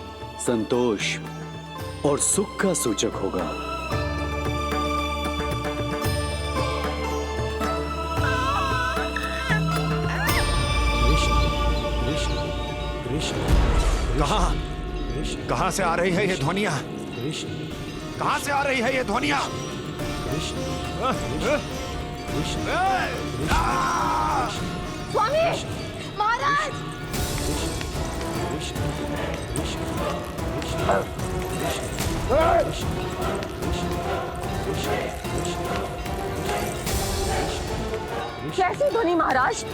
संतोष और सुख का सूचक होगा। कहां से आ रही है ये ध्वनियां? कहां से आ रही है ये ध्वनियां? स्वामी महाराज, कैसी ध्वनि महाराज?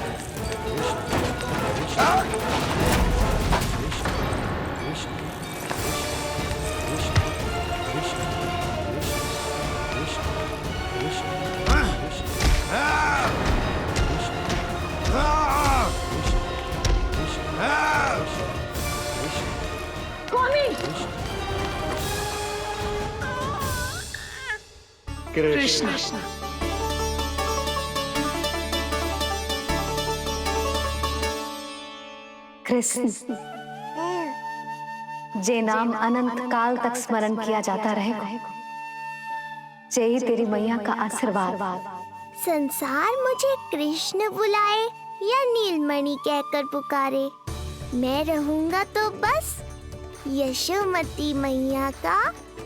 कृष्ण। कृष्ण जे नाम अनंत काल तक स्मरण किया जाता रहेगा, जय तेरी मैया का आशीर्वाद। संसार मुझे कृष्ण बुलाए या नीलमणि कहकर पुकारे, मैं रहूंगा तो बस यशोमती मैया का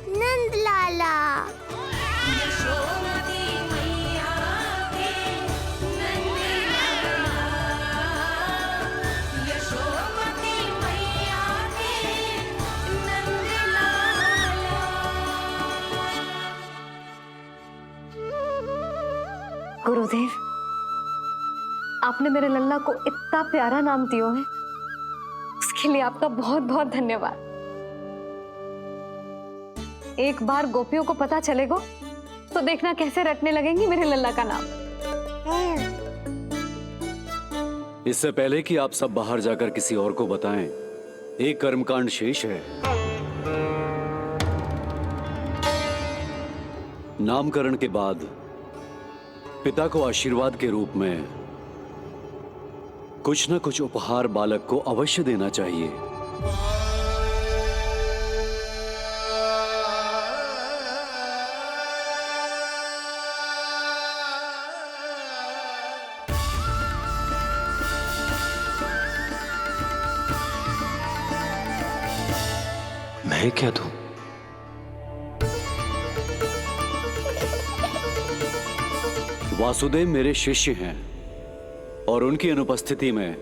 नंद लाला। यशोमती मैया के नंद लाला, यशोमती मैया के नंद लाला। गुरुदेव, आपने मेरे लल्ला को इतना प्यारा नाम दिया है, उसके लिए आपका बहुत बहुत धन्यवाद। एक बार गोपियों को पता चलेगा तो देखना कैसे रटने लगेंगी मेरे लल्ला का नाम। इससे पहले कि आप सब बाहर जाकर किसी और को बताएं, एक कर्मकांड शेष है। नामकरण के बाद पिता को आशीर्वाद के रूप में कुछ न कुछ उपहार बालक को अवश्य देना चाहिए। मैं क्या दूं? वासुदेव मेरे शिष्य हैं और उनकी अनुपस्थिति में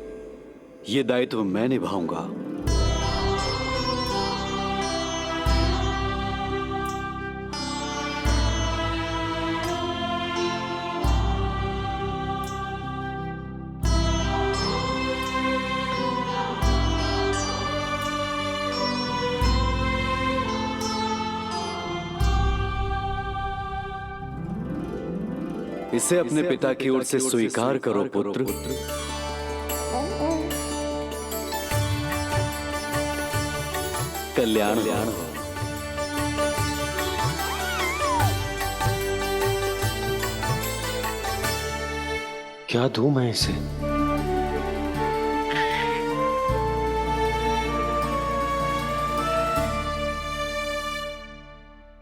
यह दायित्व मैं निभाऊंगा। इसे अपने पिता की ओर से स्वीकार करो पुत्र। कल्याण हो। क्या दूं मैं इसे?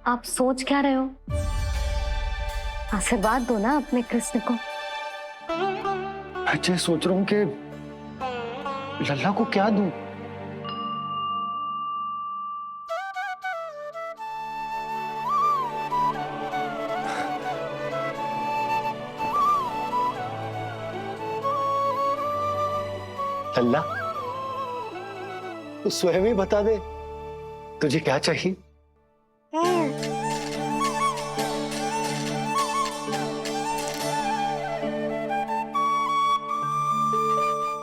आप सोच क्या रहे हो? आशीर्वाद दो ना अपने कृष्ण को। अच्छा, सोच रहा हूं कि लल्ला को क्या दूं? लल्ला, तू स्वयं ही बता दे, तुझे क्या चाहिए?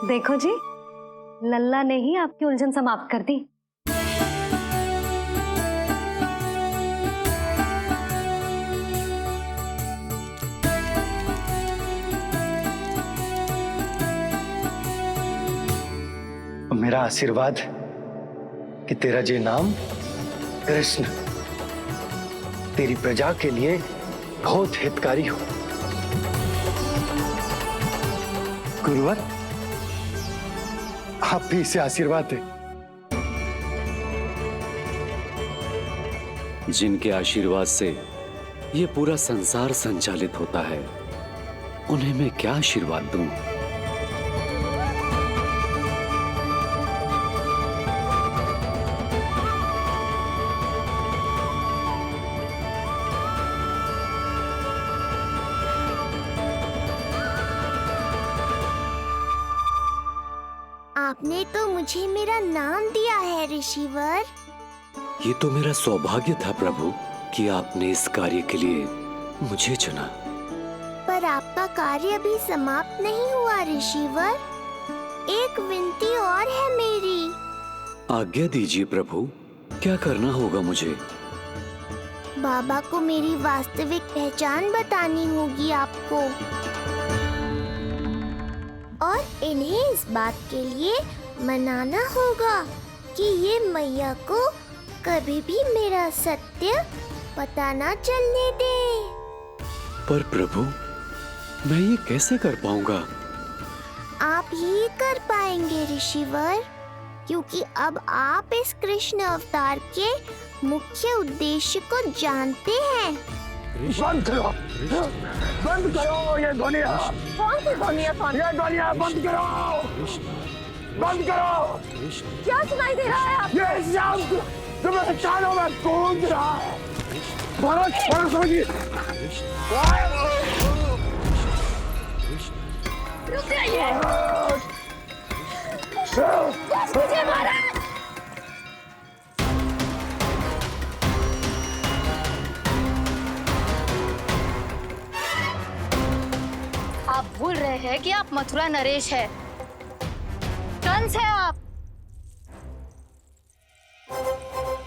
देखो जी, लल्ला ने ही आपकी उलझन समाप्त कर दी। मेरा आशीर्वाद कि तेरा जे नाम कृष्ण तेरी प्रजा के लिए बहुत हितकारी हो। गुरुवर, आप भी इसे आशीर्वाद दें। जिनके आशीर्वाद से ये पूरा संसार संचालित होता है, उन्हें मैं क्या आशीर्वाद दूं? आपने तो मुझे मेरा नाम दिया है ऋषिवर। ये तो मेरा सौभाग्य था प्रभु कि आपने इस कार्य के लिए मुझे चुना। पर आपका कार्य अभी समाप्त नहीं हुआ ऋषिवर। एक विनती और है मेरी। आज्ञा दीजिए प्रभु, क्या करना होगा मुझे? बाबा को मेरी वास्तविक पहचान बतानी होगी आपको, और इन्हें इस बात के लिए मनाना होगा कि ये मैया को कभी भी मेरा सत्य पता ना चलने दे। पर प्रभु, मैं ये कैसे कर पाऊंगा? आप ही कर पाएंगे ऋषिवर, क्योंकि अब आप इस कृष्ण अवतार के मुख्य उद्देश्य को जानते हैं। बंद करो, बंद करो ये ध्वनिया। कौन सी ध्वनिया? ये ध्वनिया बंद करो, बंद करो। क्या सुनाई दे रहा है आप? ये शब्द जो मेरे कानों में गूंज रहा है। भरत, समझिए। रुक जाइए। मुझे मारा। आप भूल रहे हैं कि आप मथुरा नरेश है, कंस है आप।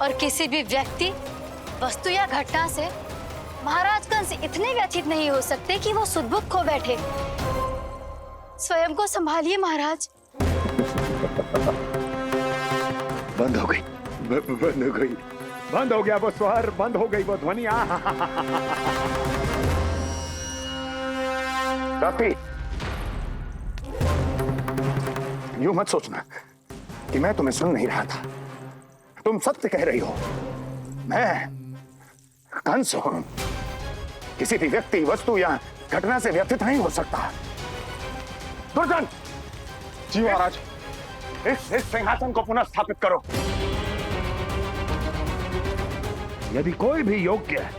और किसी भी व्यक्ति, वस्तु या घटना से महाराज कंस इतने व्यथित नहीं हो सकते कि वो सुदबुक खो बैठे। स्वयं को संभालिए महाराज। बंद हो गई, बंद हो गई, बंद हो गया वो स्वर, बंद हो गई वो ध्वनिया। काफी। यूं मत सोचना कि मैं तुम्हें सुन नहीं रहा था। तुम सत्य कह रही हो। मैं कंस हूं। किसी भी व्यक्ति, वस्तु या घटना से व्यथित नहीं हो सकता। दुर्जन, जी महाराज, इस सिंहासन को पुनः स्थापित करो। यदि कोई भी योग्य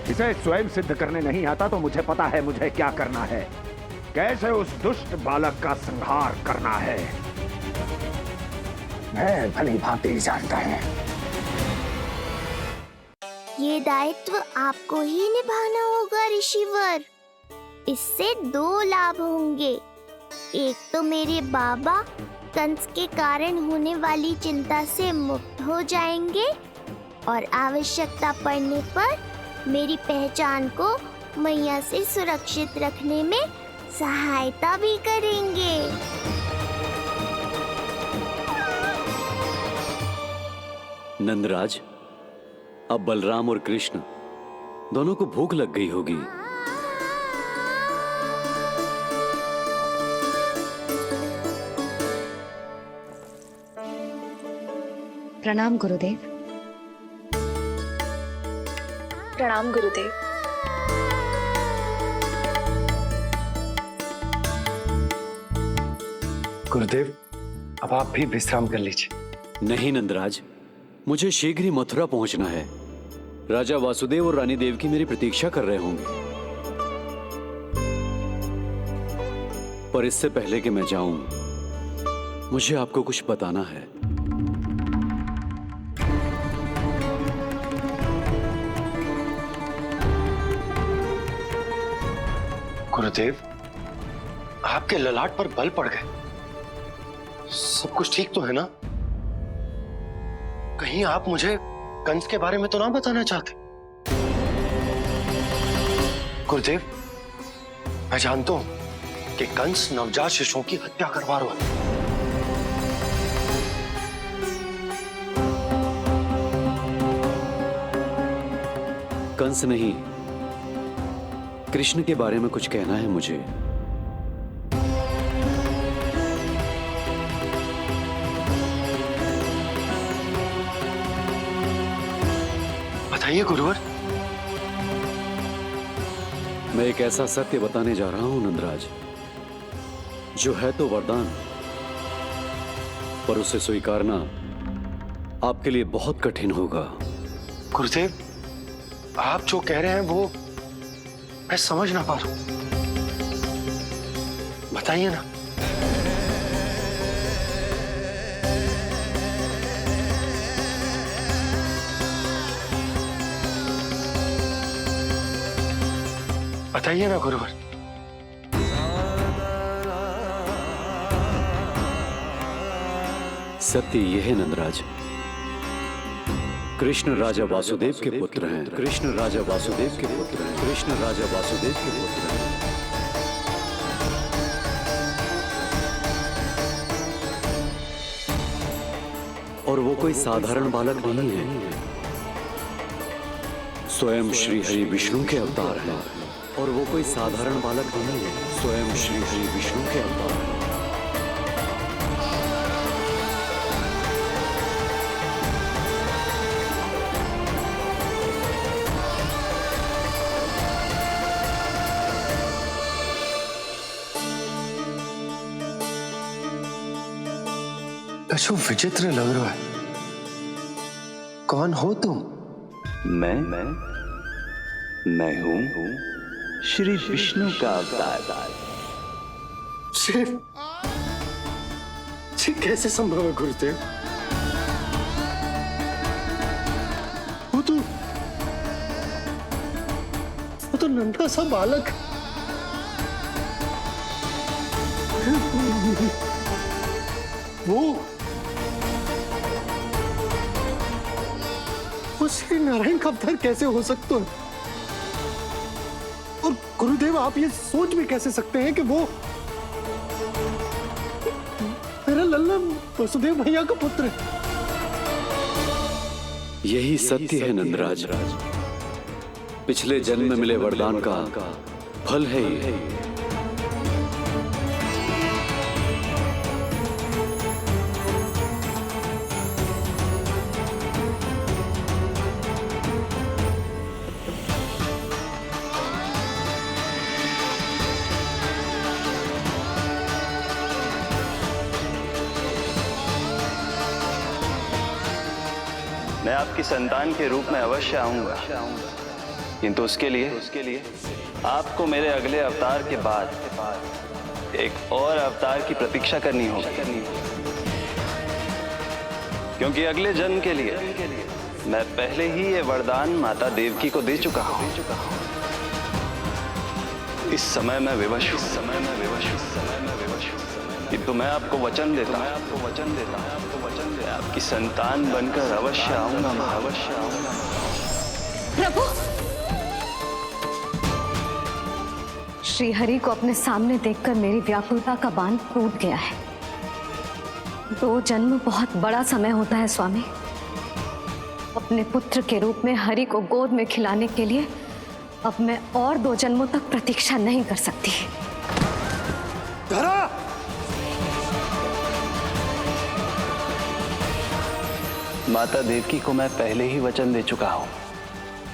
इसे स्वयं सिद्ध करने नहीं आता तो मुझे पता है मुझे क्या करना है, कैसे उस दुष्ट बालक का संहार करना है। मैं भली भांति जानता हूं। ये दायित्व आपको ही निभाना होगा ऋषिवर। इससे 2 लाभ होंगे। एक तो मेरे बाबा कंस के कारण होने वाली चिंता से मुक्त हो जाएंगे और आवश्यकता पड़ने पर मेरी पहचान को मैया से सुरक्षित रखने में सहायता भी करेंगे। नंदराज, अब बलराम और कृष्ण दोनों को भूख लग गई होगी। प्रणाम गुरुदेव। प्रणाम गुरुदेव। गुरुदेव, अब आप भी विश्राम कर लीजिए। नहीं नंदराज, मुझे शीघ्र ही मथुरा पहुंचना है। राजा वासुदेव और रानी देव की मेरी प्रतीक्षा कर रहे होंगे। पर इससे पहले कि मैं जाऊं, मुझे आपको कुछ बताना है। गुरुदेव, आपके ललाट पर बल पड़ गए। सब कुछ ठीक तो है ना? कहीं आप मुझे कंस के बारे में तो ना बताना चाहते? गुरुदेव, मैं जानता हूं कि कंस नवजात शिशुओं की हत्या करवा रहा है। कंस नहीं, कृष्ण के बारे में कुछ कहना है मुझे। बताइए गुरुवर। मैं एक ऐसा सत्य बताने जा रहा हूं नंदराज, जो है तो वरदान, पर उसे स्वीकारना आपके लिए बहुत कठिन होगा। गुरुदेव, आप जो कह रहे हैं वो मैं समझ ना पा रहा हूं। बताइए ना। बताइए ना गुरुवर। सत्य यह है नंदराज, कृष्ण राजा वासुदेव के पुत्र हैं। कृष्ण राजा वासुदेव के पुत्र हैं। कृष्ण राजा वासुदेव के पुत्र हैं। और वो कोई साधारण बालक नहीं है, स्वयं श्री हरि विष्णु के अवतार हैं। और वो कोई साधारण बालक नहीं है, स्वयं श्री हरि विष्णु के अवतार हैं। कछु विचित्र लग रहा है। कौन हो तुम? मैं हूं श्री विष्णु का अवतार। कैसे संभव है गुरुदेव? वो तो नन्हा सा बालक। वो श्री नारायण का अवतार कैसे हो सकता है? और गुरुदेव, आप ये सोच भी कैसे सकते हैं कि वो मेरा लल्ला वसुदेव भैया का पुत्र है? यही सत्य है नंदराज, पिछले जन्म में मिले वरदान का फल है ये। मैं आपकी संतान के रूप में अवश्य आऊंगा, किंतु उसके लिए आपको मेरे अगले अवतार के बाद एक और अवतार की प्रतीक्षा करनी होगी, क्योंकि अगले जन्म के लिए मैं पहले ही ये वरदान माता देवकी को दे चुका हूं। इस समय मैं विवश हूं, किंतु मैं आपको वचन देता हूं, आपकी संतान बनकर अवश्य आऊंगा, मैं अवश्य आऊंगा। प्रभु, श्रीहरि को अपने सामने देखकर मेरी व्याकुलता का बांध टूट गया है। 2 जन्म बहुत बड़ा समय होता है स्वामी। अपने पुत्र के रूप में हरि को गोद में खिलाने के लिए अब मैं और 2 जन्मों तक प्रतीक्षा नहीं कर सकती। धरा! माता देवकी को मैं पहले ही वचन दे चुका हूं,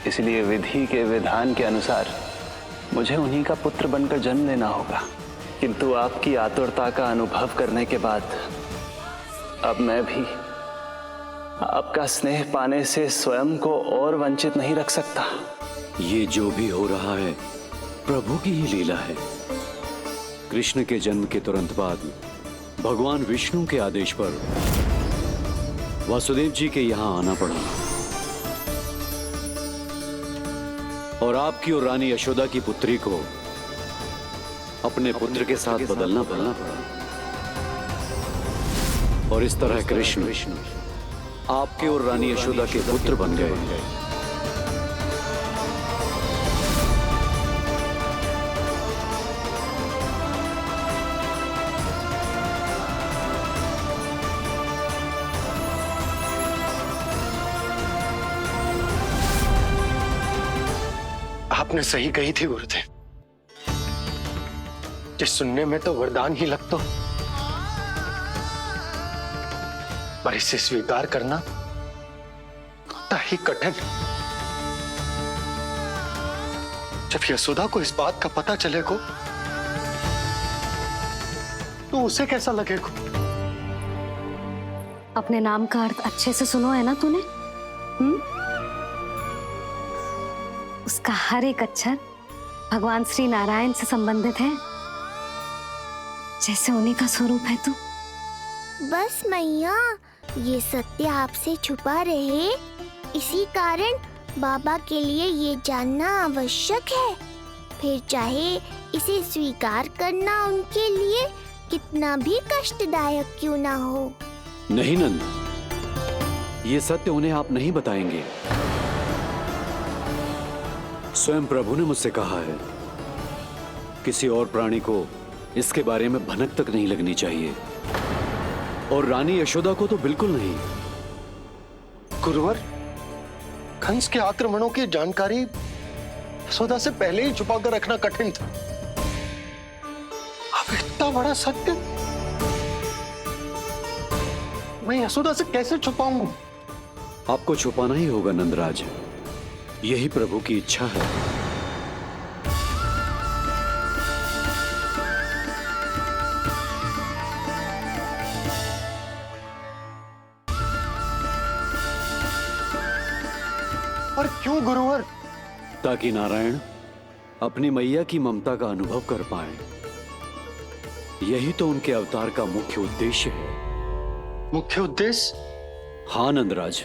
इसलिए विधि के विधान के अनुसार मुझे उन्हीं का पुत्र बनकर जन्म लेना होगा। किंतु आपकी आतुरता का अनुभव करने के बाद अब मैं भी आपका स्नेह पाने से स्वयं को और वंचित नहीं रख सकता। ये जो भी हो रहा है प्रभु की ही लीला है। कृष्ण के जन्म के तुरंत बाद भगवान विष्णु के आदेश पर वासुदेव जी के यहां आना पड़ा और आपकी और रानी यशोदा की पुत्री को अपने पुत्र के साथ बदलना पड़ा और इस तरह कृष्ण आपके और रानी यशोदा के पुत्र बन गए। आपने सही कही थी गुरुदेव, जिस सुनने में तो वरदान ही लगता, पर इसे स्वीकार करना होता ही कठिन। जब यशोदा को इस बात का पता चलेगा तो उसे कैसा लगेगा? अपने नाम का अर्थ अच्छे से सुनो है ना तूने? उसका हर एक अक्षर भगवान श्री नारायण से संबंधित है, जैसे उन्हीं का स्वरूप है तू। बस मैया, ये सत्य आपसे छुपा रहे, इसी कारण बाबा के लिए ये जानना आवश्यक है। फिर चाहे इसे स्वीकार करना उनके लिए कितना भी कष्टदायक क्यों ना हो। नहीं नंद, ये सत्य उन्हें आप नहीं बताएंगे। स्वयं प्रभु ने मुझसे कहा है किसी और प्राणी को इसके बारे में भनक तक नहीं लगनी चाहिए, और रानी यशोदा को तो बिल्कुल नहीं। गुरुवर, कंस के आक्रमणों की जानकारी यशोदा से पहले ही छुपा कर रखना कठिन था। अब इतना बड़ा सत्य मैं यशोदा से कैसे छुपाऊंगा? आपको छुपाना ही होगा नंदराज, यही प्रभु की इच्छा है। और क्यों गुरुवर? ताकि नारायण अपनी मैया की ममता का अनुभव कर पाए। यही तो उनके अवतार का मुख्य उद्देश्य है। मुख्य उद्देश्य? हाँ नंदराज,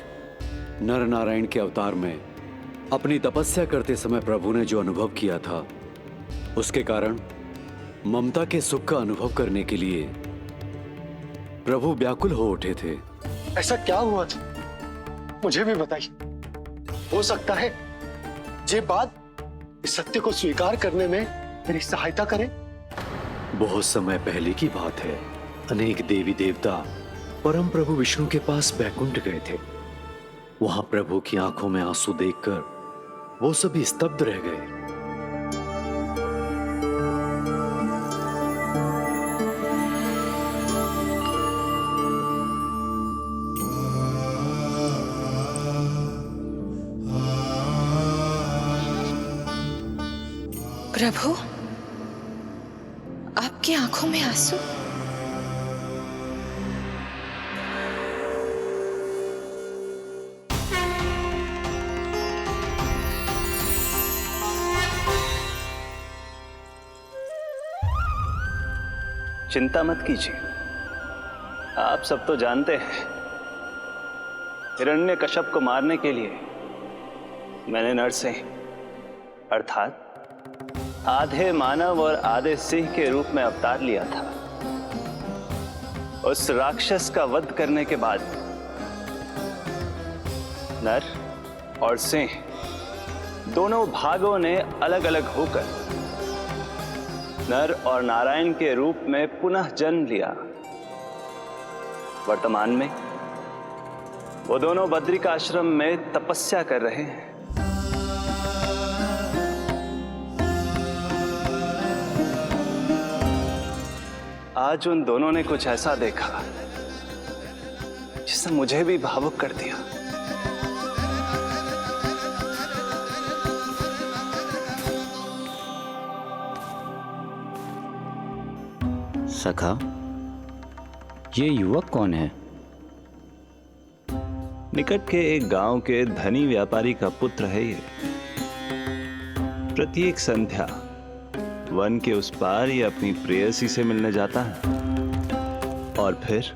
नर नारायण के अवतार में अपनी तपस्या करते समय प्रभु ने जो अनुभव किया था, उसके कारण ममता के सुख का अनुभव करने के लिए प्रभु व्याकुल हो उठे थे। ऐसा क्या हुआ था? मुझे भी बताइए। हो सकता है ये बात इस सत्य को स्वीकार करने में मेरी सहायता करे। बहुत समय पहले की बात है। अनेक देवी देवता परम प्रभु विष्णु के पास बैकुंठ गए थे। वहां प्रभु की आंखों में आंसू देखकर वो सभी स्तब्ध रह गए। प्रभु, आपकी आंखों में आंसू? चिंता मत कीजिए। आप सब तो जानते हैं, हिरण्यकश्यप को मारने के लिए मैंने नरसिंह अर्थात आधे मानव और आधे सिंह के रूप में अवतार लिया था। उस राक्षस का वध करने के बाद नर और सिंह दोनों भागों ने अलग अलग होकर नर और नारायण के रूप में पुनः जन्म लिया। वर्तमान में वो दोनों बद्रिकाश्रम में तपस्या कर रहे हैं। आज उन दोनों ने कुछ ऐसा देखा जिसने मुझे भी भावुक कर दिया। सखा, ये युवक कौन है? निकट के एक गांव के धनी व्यापारी का पुत्र है ये। प्रत्येक संध्या वन के उस पार ये अपनी प्रेयसी से मिलने जाता है और फिर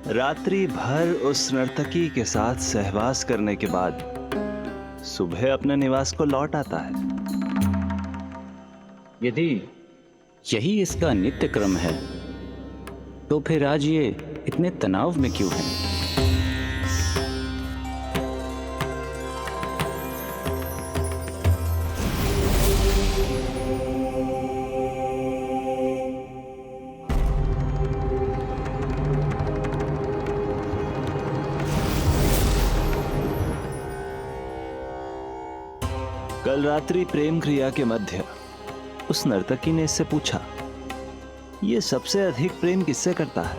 रात्रि भर उस नर्तकी के साथ सहवास करने के बाद सुबह अपने निवास को लौट आता है। यदि यही इसका नित्य क्रम है तो फिर आज ये इतने तनाव में क्यों है? कल रात्रि प्रेम क्रिया के मध्य उस नर्तकी ने इससे पूछा, ये सबसे अधिक प्रेम किससे करता है?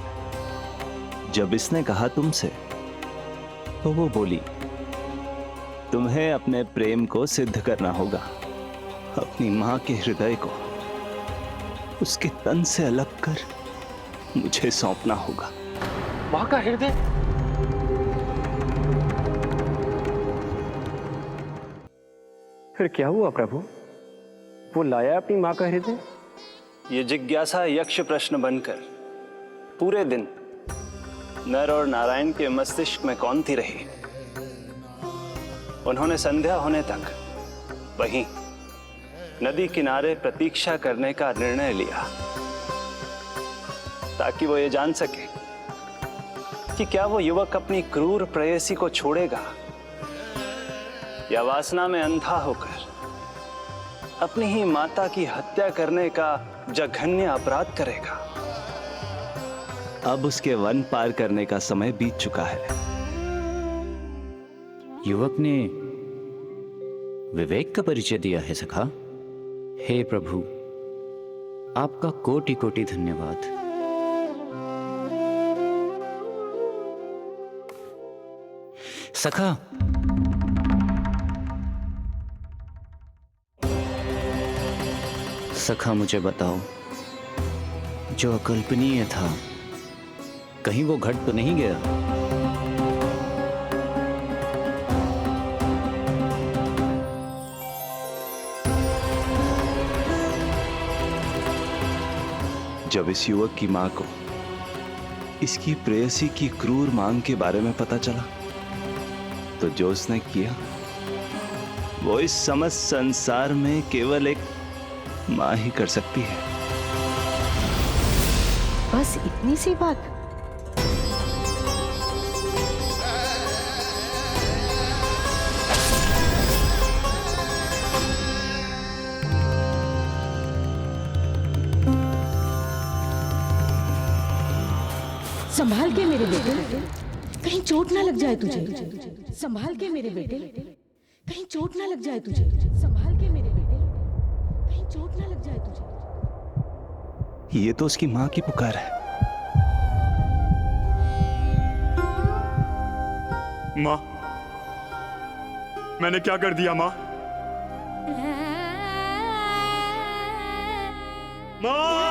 जब इसने कहा तुमसे, तो वो बोली, तुम्हें अपने प्रेम को सिद्ध करना होगा। अपनी मां के हृदय को उसके तन से अलग कर मुझे सौंपना होगा। मां का हृदय? फिर क्या हुआ प्रभु? वो लाया अपनी मां का हृदय? ये जिज्ञासा यक्ष प्रश्न बनकर पूरे दिन नर और नारायण के मस्तिष्क में कौंधती रही। उन्होंने संध्या होने तक वहीं नदी किनारे प्रतीक्षा करने का निर्णय लिया ताकि वो ये जान सके कि क्या वो युवक अपनी क्रूर प्रेयसी को छोड़ेगा या वासना में अंधा होकर अपनी ही माता की हत्या करने का जघन्य अपराध करेगा। अब उसके वन पार करने का समय बीत चुका है। युवक ने विवेक का परिचय दिया है सखा। हे प्रभु, आपका कोटि कोटि धन्यवाद। सखा, सखा मुझे बताओ, जो अकल्पनीय था कहीं वो घट तो नहीं गया? जब इस युवक की मां को इसकी प्रेयसी की क्रूर मांग के बारे में पता चला तो जो उसने किया वो इस समस्त संसार में केवल एक मां ही कर सकती है। बस इतनी सी बात? संभाल के मेरे बेटे, कहीं चोट ना लग जाए तुझे। संभाल के मेरे बेटे, कहीं चोट ना लग जाए तुझे। संभाल के मेरे बेटे, कहीं चोट ना लग जाए तुझे। ये तो उसकी मां की पुकार है। मां, मैंने क्या कर दिया मां? मां!